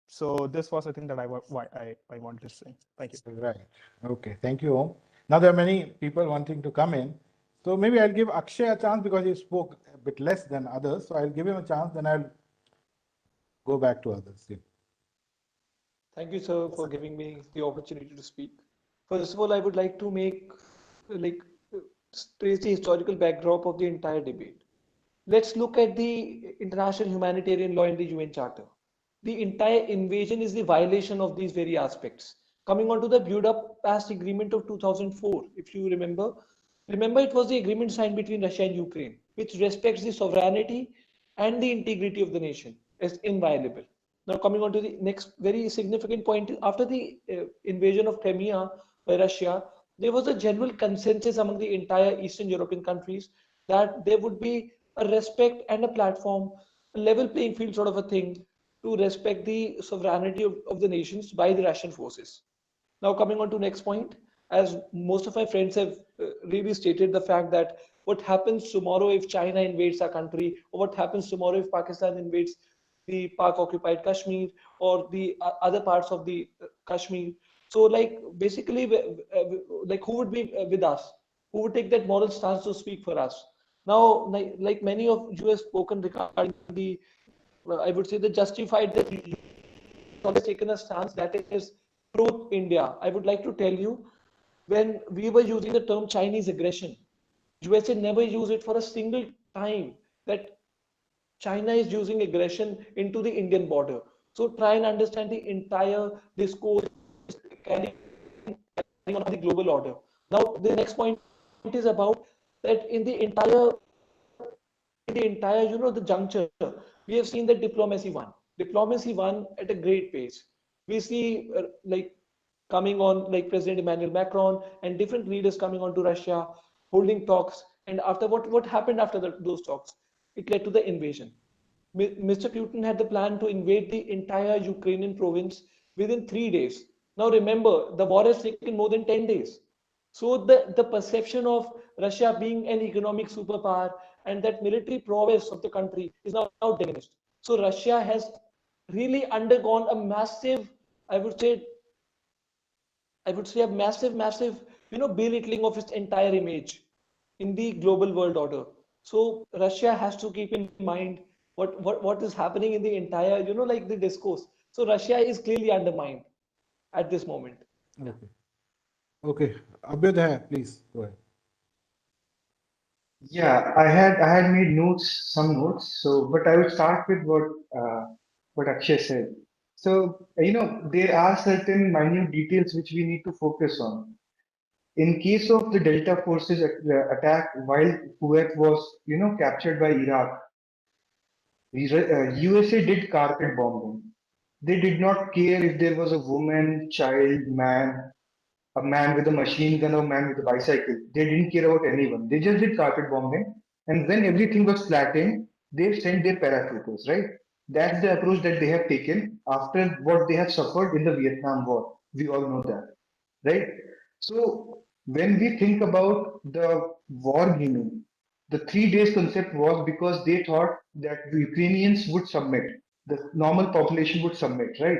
So this was the thing that I wanted to say. Thank you. Right. Okay. Thank you, Om. Now there are many people wanting to come in. So maybe I'll give Akshay a chance because he spoke a bit less than others. So I'll give him a chance, then I'll go back to others. Yeah. Thank you, sir, for giving me the opportunity to speak. First of all, I would like to like, trace the historical backdrop of the entire debate. Let's look at the international humanitarian law in the UN Charter. The entire invasion is the violation of these very aspects. Coming on to the Budapest Agreement of 2004, if you remember it was the agreement signed between Russia and Ukraine, which respects the sovereignty and the integrity of the nation as inviolable. Now, coming on to the next very significant point, after the invasion of Crimea by Russia, there was a general consensus among the entire Eastern European countries that there would be a respect and a platform, a level playing field sort of a thing to respect the sovereignty of the nations by the Russian forces. Now, coming on to next point, as most of my friends have really stated the fact that what happens tomorrow if China invades our country, or what happens tomorrow if Pakistan invades the Pak-occupied Kashmir or the other parts of the Kashmir. So, like basically, like who would be with us? Who would take that moral stance to speak for us? Now, like many of you have spoken regarding the, I would say, the justified that always taken a stance that is pro-India. I would like to tell you, when we were using the term Chinese aggression, USA never used it for a single time that China is using aggression into the Indian border. So try and understand the entire discourse carrying on the global order. Now, the next point is about that in the entire, the juncture, we have seen that diplomacy won. Diplomacy won at a great pace. We see like coming on like President Emmanuel Macron and different leaders coming on to Russia, holding talks. And after what happened after those talks? It led to the invasion. Mr. Putin had the plan to invade the entire Ukrainian province within 3 days. Now remember, the war has taken more than 10 days. So the perception of Russia being an economic superpower and that military prowess of the country is now diminished. So Russia has really undergone a massive, I would say, a massive, belittling of its entire image in the global world order. So Russia has to keep in mind what is happening in the entire, like the discourse. So Russia is clearly undermined at this moment. Okay. Okay. Abhyoday, please go ahead. Yeah, I had made notes, some notes. So, but I will start with what Akshay said. So, there are certain minute details which we need to focus on. In case of the Delta forces attack while Kuwait was, captured by Iraq, USA did carpet bombing. They did not care if there was a woman, child, man, a man with a machine gun or a man with a bicycle. They didn't care about anyone. They just did carpet bombing. And when everything was flattened, they sent their paratroopers, right? That's the approach that they have taken after what they have suffered in the Vietnam War. We all know that, right? So when we think about the war gaming, the 3 days concept was because they thought that the Ukrainians would submit, the normal population would submit, right?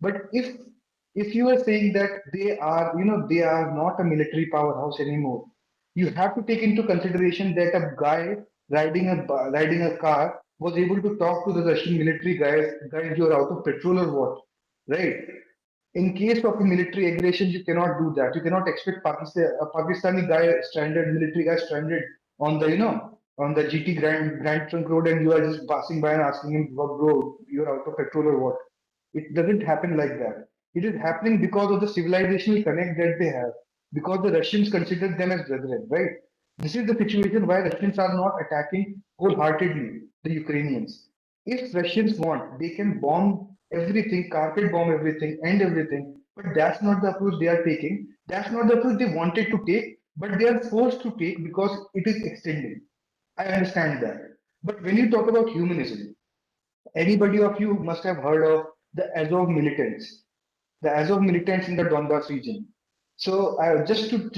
But if you are saying that they are not a military powerhouse anymore, you have to take into consideration that a guy riding a car was able to talk to the Russian military guys, you're out of petrol or what, right? In case of a military aggression, you cannot do that. You cannot expect a Pakistani guy stranded, military guy stranded on the GT Grand Trunk Road, and you are just passing by and asking him, "What, bro, you're out of petrol or what?" It doesn't happen like that. It is happening because of the civilizational connect that they have, because the Russians consider them as brethren, right? This is the situation why Russians are not attacking wholeheartedly the Ukrainians. If Russians want, they can bomb everything, carpet bomb everything, end everything. But that's not the approach they are taking. That's not the approach they wanted to take, but they are forced to take because it is extending. I understand that. But when you talk about humanism, anybody of you must have heard of the Azov militants in the Donbass region. So just to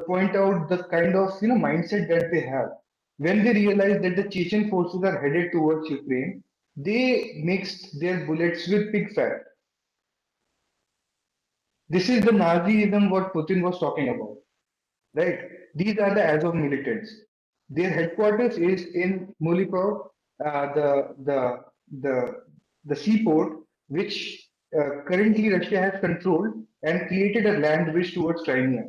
point out the kind of mindset that they have, when they realize that the Chechen forces are headed towards Ukraine, they mixed their bullets with pig fat. This is the Nazism what Putin was talking about, right? These are the Azov militants. Their headquarters is in Molipov, the the seaport, which currently Russia has controlled and created a land bridge towards Crimea.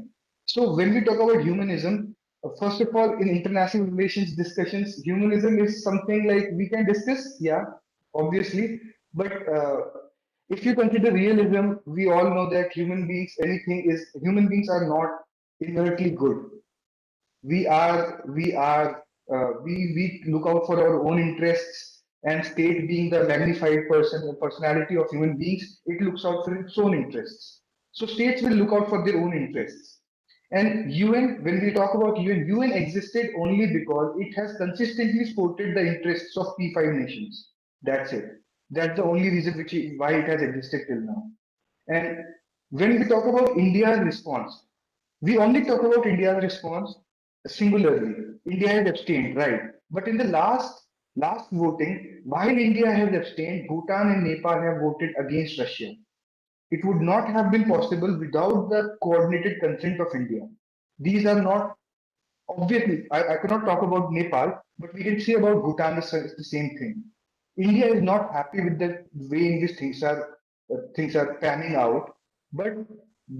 So when we talk about humanism, first of all, in international relations discussions, humanism is something like we can discuss, yeah, obviously, but if you consider realism, we all know that human beings are not inherently good. We look out for our own interests, and state being the magnified personality of human beings, it looks out for its own interests. So states will look out for their own interests. And UN, when we talk about UN existed only because it has consistently supported the interests of P5 nations. That's it. That's the only reason why it has existed till now. And when we talk about India's response, we only talk about India's response singularly. India has abstained, right? But in the last voting, while India has abstained, Bhutan and Nepal have voted against Russia. It would not have been possible without the coordinated consent of India. These are not obviously. I cannot talk about Nepal, but we can say about Bhutan the same thing. India is not happy with the way in which things are panning out, but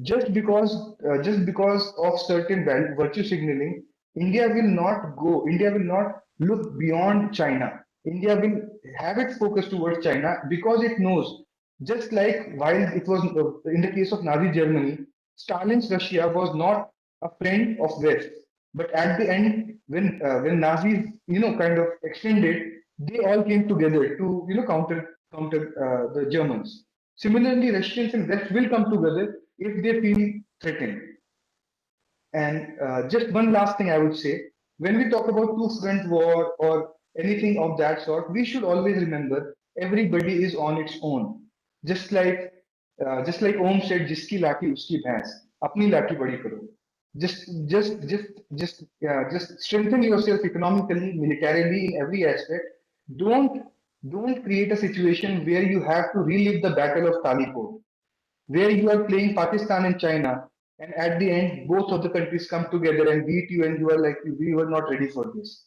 just because of certain virtue signaling, India will not look beyond China. India will have its focus towards China because it knows, just like while it was in the case of Nazi Germany, Stalin's Russia was not a friend of West. But at the end, when Nazis kind of extended, they all came together to counter the Germans. Similarly, Russians and West will come together if they feel threatened. And just one last thing I would say, when we talk about two-front war or anything of that sort, we should always remember everybody is on its own. Just like Om said, "जिसकी लाठी उसकी भैंस, अपनी लाठी बड़ी करो." Just strengthen yourself economically, militarily, in every aspect. Don't don't create a situation where you have to relive the Battle of Talikot, where you are playing Pakistan and China, and at the end, both of the countries come together and beat you, and you are like, we were not ready for this.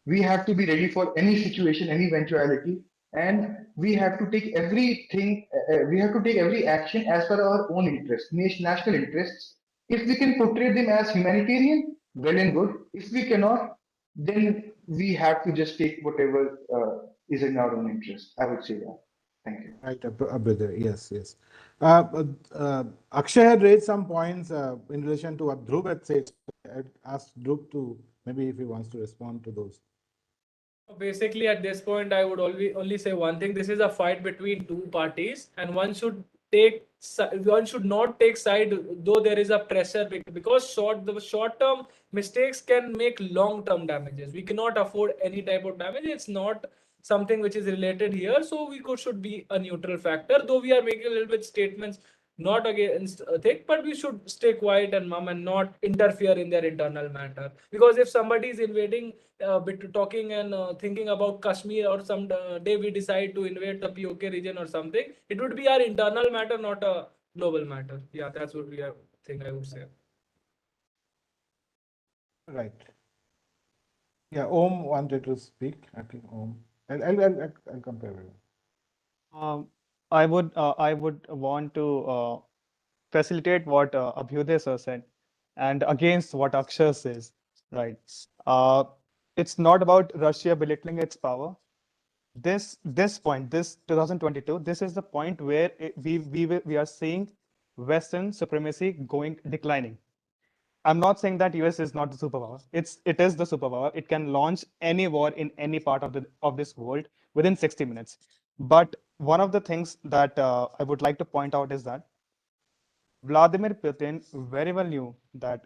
We have to be ready for any situation, any eventuality, and we have to take we have to take every action as per our own interests, national interests. If we can portray them as humanitarian, well and good. If we cannot, then we have to just take whatever is in our own interest. I would say that. Thank you. Right, Abhyoday. Yes, yes. Akshay had raised some points in relation to what Dhruv had said. I'd ask Dhruv to maybe if he wants to respond to those. Basically, at this point, I would only say one thing. This is a fight between two parties, and one should not take side, though there is a pressure, because the short term mistakes can make long term damages. We cannot afford any type of damage. It's not something which is related here, so should be a neutral factor. Though we are making a little bit statements not against a thing, but we should stay quiet and mum and not interfere in their internal matter. Because if somebody is invading, talking and thinking about Kashmir, or some day we decide to invade the POK region or something, it would be our internal matter, not a global matter. Yeah, that's what we are thing I would say. Right. Yeah, Om wanted to speak. I think Om. I'll compare with him. I would want to facilitate what Abhyuday sir said, and against what Akshay says, right? Uh, it's not about Russia belittling its power. This point, this 2022, this is the point where we are seeing Western supremacy declining. I'm not saying that US is not the superpower. It is the superpower. It can launch any war in any part of this world within 60 minutes. But one of the things that I would like to point out is that Vladimir Putin very well knew that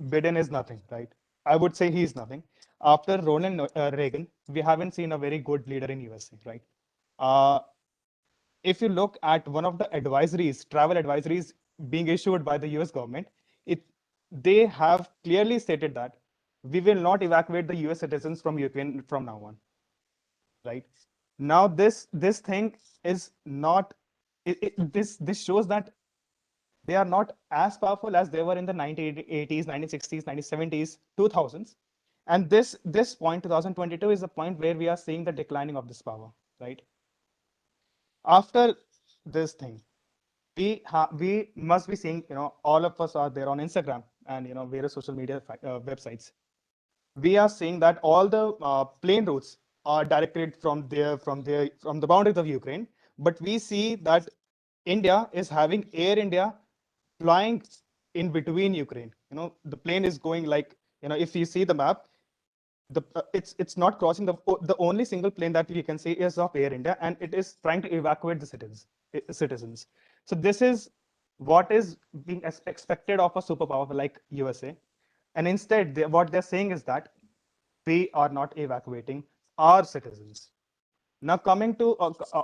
Biden is nothing, right? I would say he's nothing. After Ronald Reagan, we haven't seen a very good leader in USA, right? Uh, if you look at one of the travel advisories being issued by the US government, it they have clearly stated that we will not evacuate the US citizens from Ukraine from now on, right? Now this thing is not this shows that they are not as powerful as they were in the 1980s, 1960s, 1970s, 2000s. And this point, 2022, is the point where we are seeing the declining of this power, right? After this thing, we must be seeing, all of us are there on Instagram and various social media websites. We are seeing that all the plane routes are directed from the boundaries of Ukraine, but we see that India is having Air India flying in between Ukraine. The plane is going like, if you see the map, it's not crossing the only single plane that we can see is of Air India, and it is trying to evacuate the citizens. So this is what is being expected of a superpower like USA, and instead what they're saying is that we are not evacuating our citizens. Now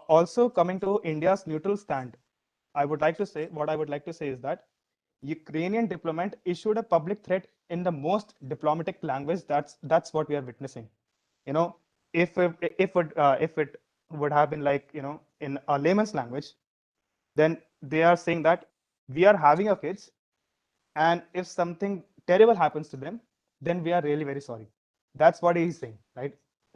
also coming to India's neutral stand, I would like to say is that Ukrainian diplomat issued a public threat in the most diplomatic language. That's what we are witnessing. You know, if it would have been like, in a layman's language, then they are saying that we are having our kids, and if something terrible happens to them, then we are really very sorry. That's what he's saying, right?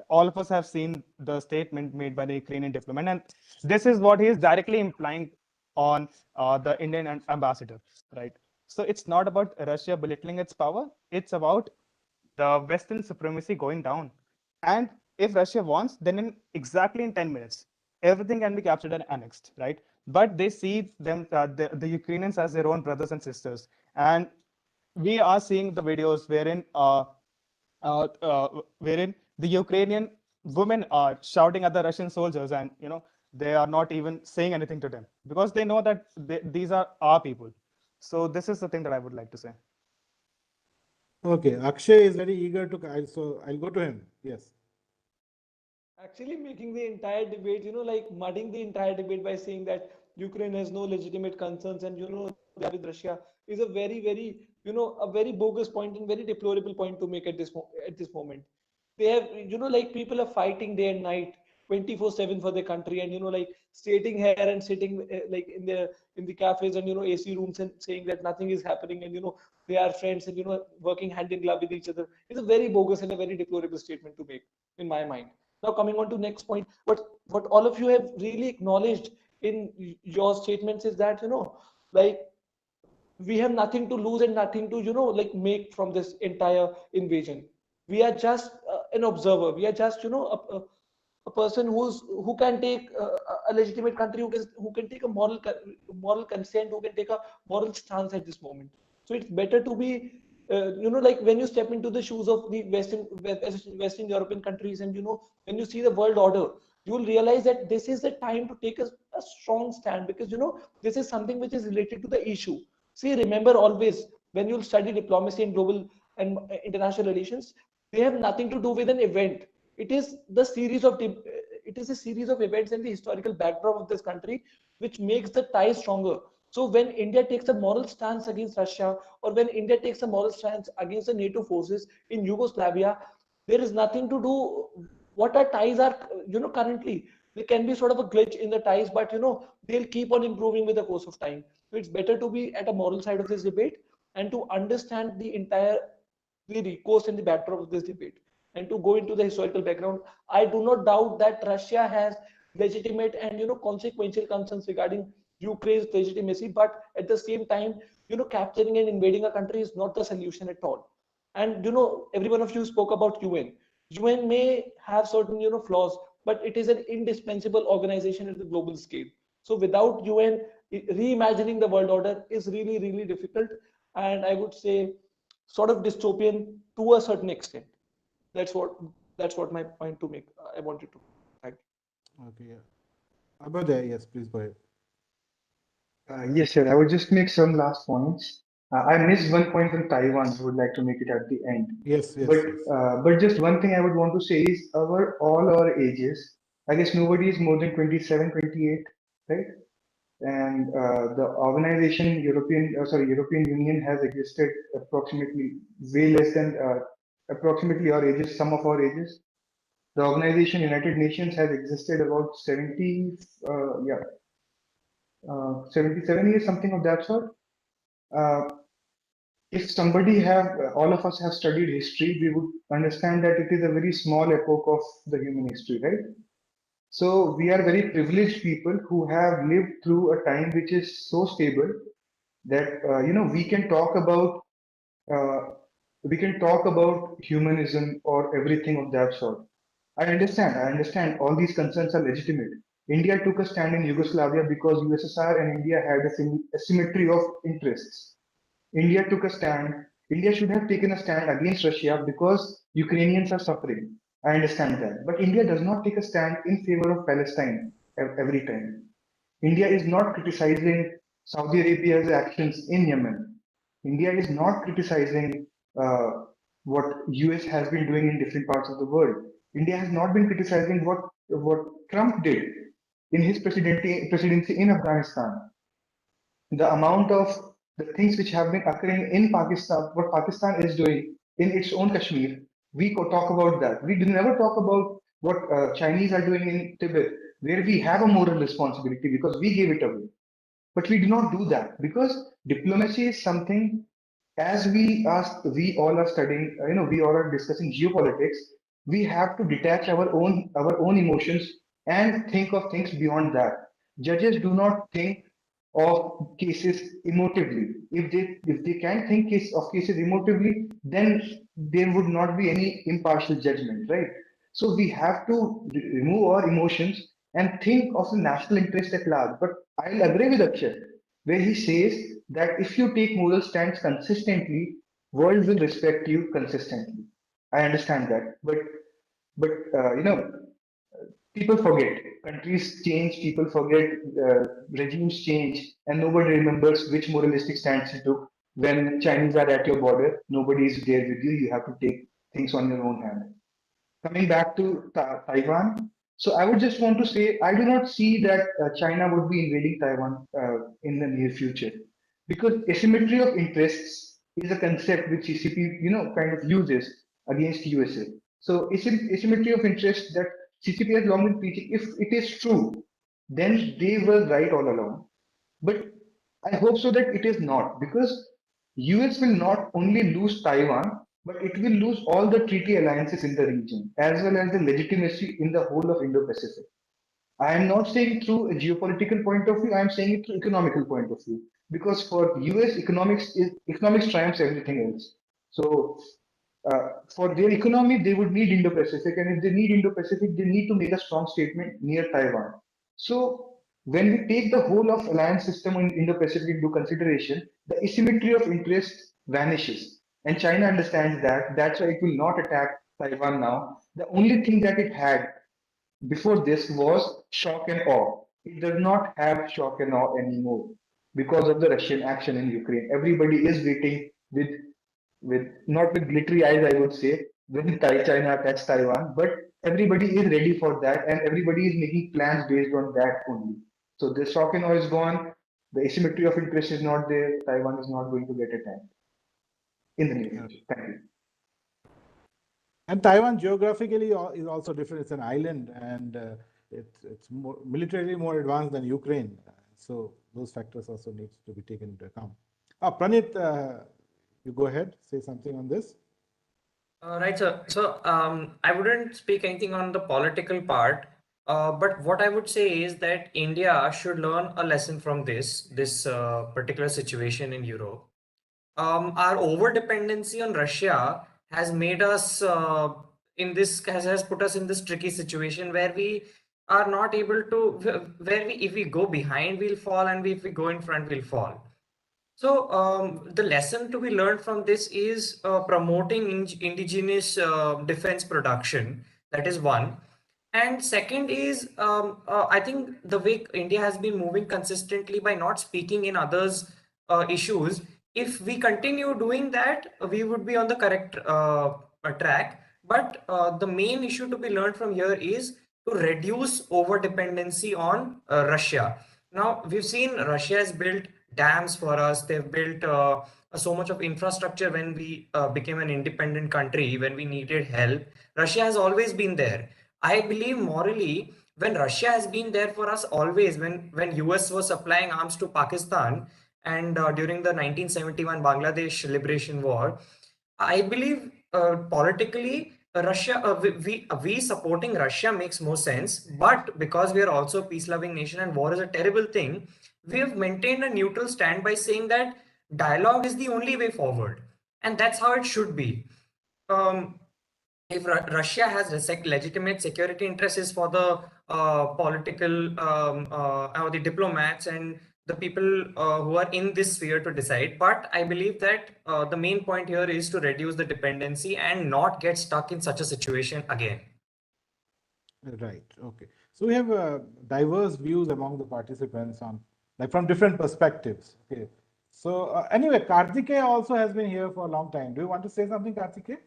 All of us have seen the statement made by the Ukrainian diplomat, and this is what he is directly implying on the Indian ambassador, right? So it's not about Russia belittling its power, it's about the Western supremacy going down. And if Russia wants, then in exactly in 10 minutes, everything can be captured and annexed, right? But they see the Ukrainians as their own brothers and sisters. And we are seeing the videos wherein the Ukrainian women are shouting at the Russian soldiers, and they are not even saying anything to them because they know that these are our people. So this is the thing that I would like to say. Okay, Akshay is very eager to, so I'll go to him. Yes. Actually making the entire debate, like mudding the entire debate by saying that Ukraine has no legitimate concerns and they are with Russia is a very, very, a very bogus point and very deplorable point to make at this moment. They have, like people are fighting day and night, 24/7 for their country, and like stating here and sitting like in the cafes and AC rooms and saying that nothing is happening, and they are friends and working hand in glove with each other. It's a very bogus and a very deplorable statement to make in my mind. Now coming on to next point, what all of you have really acknowledged in your statements is that like we have nothing to lose and nothing to like make from this entire invasion. We are just an observer. We are just a person who can take a legitimate country, who can take a moral consent, who can take a moral stance at this moment. So it's better to be like when you step into the shoes of the Western European countries, and when you see the world order, you will realize that this is the time to take a strong stand, because this is something which is related to the issue. See, remember always, when you'll study diplomacy and global and international relations, they have nothing to do with an event. It is the series of it is a series of events and the historical backdrop of this country which makes the ties stronger. So when India takes a moral stance against Russia, or when India takes a moral stance against the NATO forces in Yugoslavia, there is nothing to do what our ties are. Currently there can be sort of a glitch in the ties, but they'll keep on improving with the course of time. So it's better to be at a moral side of this debate and to understand the recourse and the backdrop of this debate, and to go into the historical background. I do not doubt that Russia has legitimate and consequential concerns regarding Ukraine's legitimacy, but at the same time, capturing and invading a country is not the solution at all. And every one of you spoke about UN. UN may have certain flaws, but it is an indispensable organization at the global scale. So without UN, reimagining the world order is really, really difficult, and I would say sort of dystopian to a certain extent. That's what that's what my point to make. I wanted to. Thank you. Okay, yeah. Abhyoday, yes, please go ahead. Yes, sir. I would just make some last points. I missed one point on Taiwan. I would like to make it at the end. Yes, But yes, yes. but just one thing I would want to say is all our ages. I guess nobody is more than 27, 28, right? And the organization European Union has existed approximately way less than approximately our ages, some of our ages. The organization United Nations has existed about 77 years, something of that sort. Uh, if all of us have studied history, we would understand that it is a very small epoch of the human history, right? So we are very privileged people who have lived through a time which is so stable that we can talk about uh, humanism or everything of that sort. I understand all these concerns are legitimate. India took a stand in Yugoslavia because USSR and India had a symmetry of interests. India took a stand. India should have taken a stand against Russia because Ukrainians are suffering. I understand that. But India does not take a stand in favor of Palestine every time. India is not criticizing Saudi Arabia's actions in Yemen. India is not criticizing uh, what US has been doing in different parts of the world. India has not been criticizing what Trump did in his presidency in Afghanistan. The amount of the things which have been occurring in Pakistan, what Pakistan is doing in its own Kashmir, we could talk about that. We never talk about what Chinese are doing in Tibet, where we have a moral responsibility because we gave it away. But we do not do that because diplomacy is something, as we all are studying, we all are discussing geopolitics. We have to detach our own emotions and think of things beyond that. Judges do not think of cases emotively. If they can think of cases emotively, then there would not be any impartial judgment, right? So we have to remove our emotions and think of the national interest at large. But I'll agree with Akshay, where he says that if you take moral stands consistently, world will respect you consistently. I understand that, but people forget. Countries change, people forget, regimes change, and nobody remembers which moralistic stance you took when Chinese are at your border. Nobody is there with you. You have to take things on your own hand. Coming back to Taiwan, so I would just want to say I do not see that China would be invading Taiwan in the near future, because asymmetry of interests is a concept which CCP, kind of uses against USA. So asymmetry of interest that CCP has long been preaching, if it is true, then they were right all along. But I hope so that it is not, because US will not only lose Taiwan, but it will lose all the treaty alliances in the region, as well as the legitimacy in the whole of Indo-Pacific. I am not saying through a geopolitical point of view, I am saying it through economical point of view. Because for US, economics triumphs everything else. So for their economy, they would need Indo-Pacific, and if they need Indo-Pacific, they need to make a strong statement near Taiwan. So when we take the whole of alliance system in Indo-Pacific into consideration, the asymmetry of interest vanishes, and China understands that. That's why it will not attack Taiwan now. The only thing that it had before this was shock and awe. It does not have shock and awe anymore because of the Russian action in Ukraine. Everybody is waiting with not with glittery eyes, I would say, when China attacks Taiwan, but everybody is ready for that and everybody is making plans based on that only. So the shock and awe is gone, the asymmetry of interest is not there, Taiwan is not going to get attacked in the near future. Thank you. And Taiwan geographically is also different. It's an island, and it's more militarily more advanced than Ukraine. So those factors also need to be taken into account. Pranit, you go ahead, say something on this. Right, sir. So I wouldn't speak anything on the political part, but what I would say is that India should learn a lesson from this particular situation in Europe. Our over dependency on Russia has made us has put us in this tricky situation where we are not able to, where we, if we go behind we'll fall, and if we go in front we'll fall. So the lesson to be learned from this is promoting indigenous defense production. That is one. And second is, I think the way India has been moving consistently by not speaking in others' issues, if we continue doing that, we would be on the correct track. But the main issue to be learned from here is to reduce over dependency on Russia. Now, we've seen Russia has built dams for us. They've built so much of infrastructure when we became an independent country, when we needed help. Russia has always been there. I believe morally, when Russia has been there for us always, when US was supplying arms to Pakistan, and during the 1971 Bangladesh Liberation War, I believe politically we supporting Russia makes more sense, but because we are also a peace-loving nation and war is a terrible thing, we have maintained a neutral stand by saying that dialogue is the only way forward, and that's how it should be. Um, if Russia has legitimate security interests for the political or the diplomats and the people who are in this sphere to decide. But I believe that the main point here is to reduce the dependency and not get stuck in such a situation again. Right. Okay. So we have diverse views among the participants on, like, from different perspectives. Okay. So anyway, Karthikeya also has been here for a long time. Do you want to say something, Karthikeya?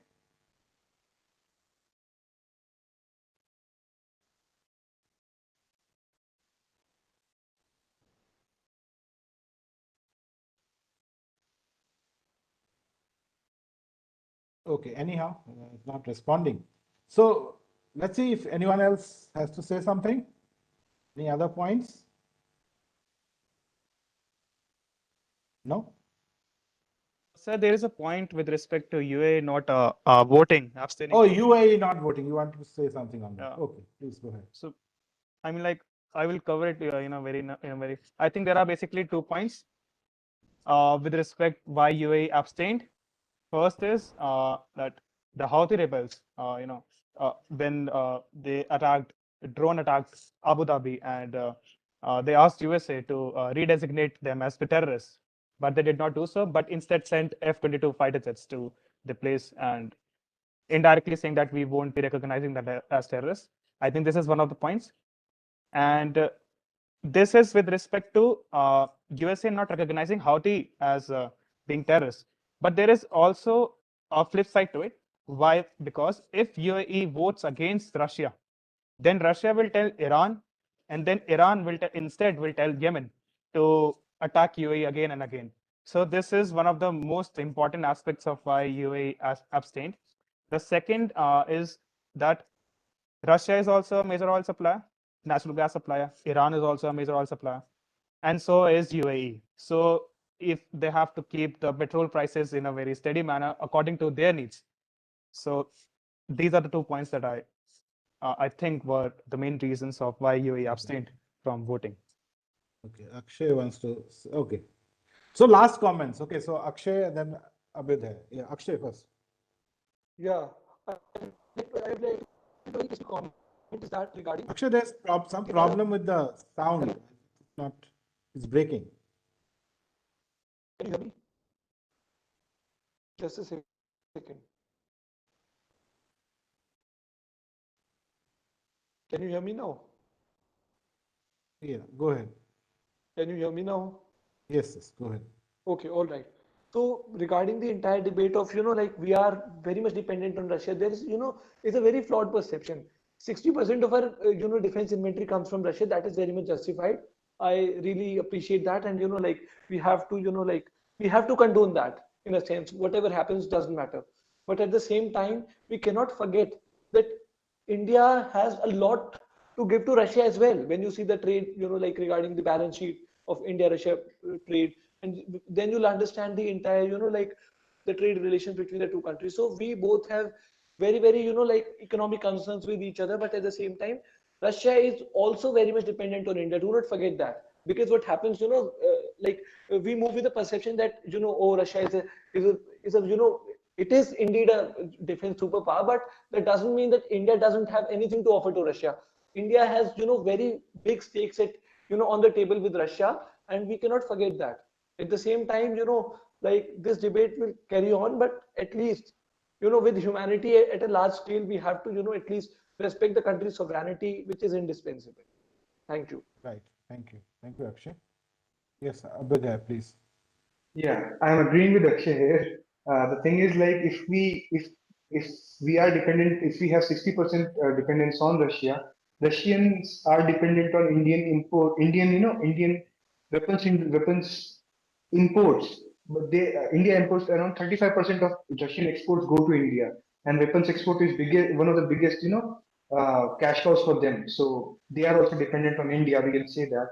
Okay. Anyhow, it's not responding. So let's see if anyone else has to say something. Any other points? No? Sir, there is a point with respect to UAE not voting, abstaining. Oh, UAE not voting. You want to say something on that? Yeah. Okay, please go ahead. So, I mean, like, I will cover it in a very. I think there are basically 2 points with respect why UAE abstained. First is that the Houthi rebels, when they drone attacked Abu Dhabi, and they asked USA to redesignate them as the terrorists, but they did not do so, but instead sent F-22 fighter jets to the place and indirectly saying that we won't be recognizing them as terrorists. I think this is one of the points. And this is with respect to USA not recognizing Houthi as being terrorists. But there is also a flip side to it. Why? Because if UAE votes against Russia, then Russia will tell Iran, and then Iran will instead will tell Yemen to attack UAE again and again. So this is one of the most important aspects of why UAE abstained. The second is that Russia is also a major oil supplier, natural gas supplier. Iran is also a major oil supplier, and so is UAE. So if they have to keep the petrol prices in a very steady manner according to their needs. So these are the 2 points that I think were the main reasons of why UAE abstained from voting. Okay, Akshay wants to. Okay. So last comments. Okay, so Akshay and then Abhyoday. Yeah, Akshay first. Yeah, I'd like to make a comment is that regarding. Akshay, there's some problem with the sound. It's not. It's breaking. Can you hear me? Just a second. Can you hear me now? Yeah, go ahead. Can you hear me now? Yes, go ahead. Okay, all right. So regarding the entire debate of, like we are very much dependent on Russia, there is, it's a very flawed perception. 60% of our, defense inventory comes from Russia. That is very much justified. I really appreciate that. And, like we have to, we have to condone that in a sense. Whatever happens doesn't matter. But at the same time, we cannot forget that India has a lot to give to Russia as well. When you see the trade, like regarding the balance sheet of India-Russia trade, and then you'll understand the entire, like the trade relations between the two countries. So we both have very, very, like economic concerns with each other, but at the same time, Russia is also very much dependent on India. Do not forget that, because what happens, we move with the perception that oh, Russia is a it is indeed a defense superpower, but that doesn't mean that India doesn't have anything to offer to Russia. India has very big stakes at on the table with Russia, and we cannot forget that. At the same time, like this debate will carry on, but at least with humanity at a large scale, we have to at least respect the country's sovereignty, which is indispensable. Thank you. Right. Thank you, Akshay. Yes, Abhyoday, please. Yeah, I'm agreeing with Akshay here. The thing is, like, if we are dependent, if we have 60% dependence on Russia, Russians are dependent on Indian weapons imports. But India imports around 35% of Russian exports go to India, and weapons export is one of the biggest, cash cows for them. So they are also dependent on India. We can say that.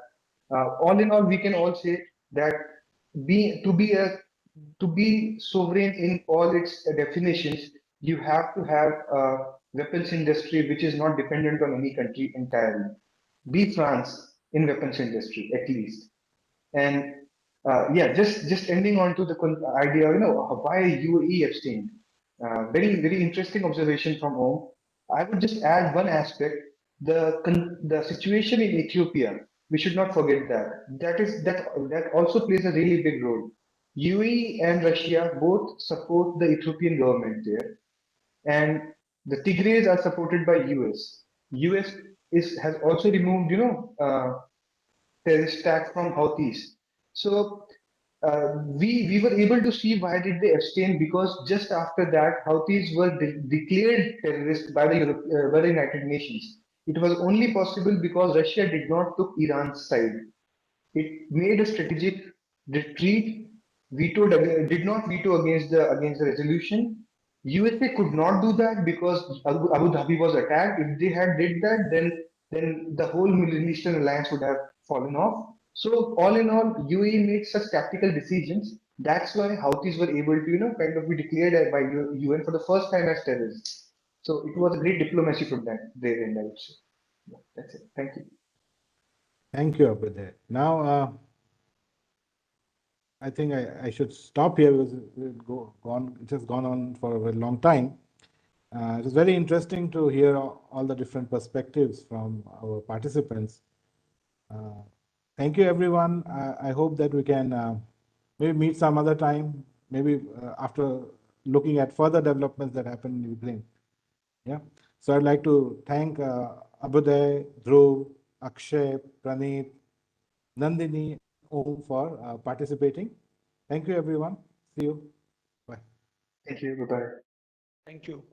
All in all, we can all say that be to be a to be sovereign in all its definitions, you have to have a weapons industry which is not dependent on any country entirely. Be France in weapons industry at least. And yeah, just ending on to the idea, why UAE abstained. Very interesting observation from home. I would just add one aspect: the situation in Ethiopia. We should not forget that. That also plays a really big role. UAE and Russia both support the Ethiopian government there, and the Tigrays are supported by US. US has also removed, terrorist attack from Houthis. So we were able to see why did they abstain, because just after that Houthis were declared terrorists by the by the United Nations. It was only possible because Russia did not took Iran's side. It made a strategic retreat, did not veto against the resolution. USA could not do that because Abu Dhabi was attacked. If they had did that, then the whole Middle Eastern alliance would have fallen off. So all in all, UAE made such tactical decisions. That's why Houthis were able to, kind of be declared by UN for the first time as terrorists. So it was a great diplomacy from that their end, I would say. Yeah, that's it. Thank you. Thank you, Abhyoday. Now, I think I should stop here because it has gone on for a very long time. It was very interesting to hear all the different perspectives from our participants. Thank you, everyone. I hope that we can maybe meet some other time, maybe after looking at further developments that happen in Ukraine. Yeah. So I'd like to thank Abhyoday, Dhruv, Akshay, Pranit, Nandini, Om for participating. Thank you, everyone. See you. Bye. Thank you. Bye bye. Thank you.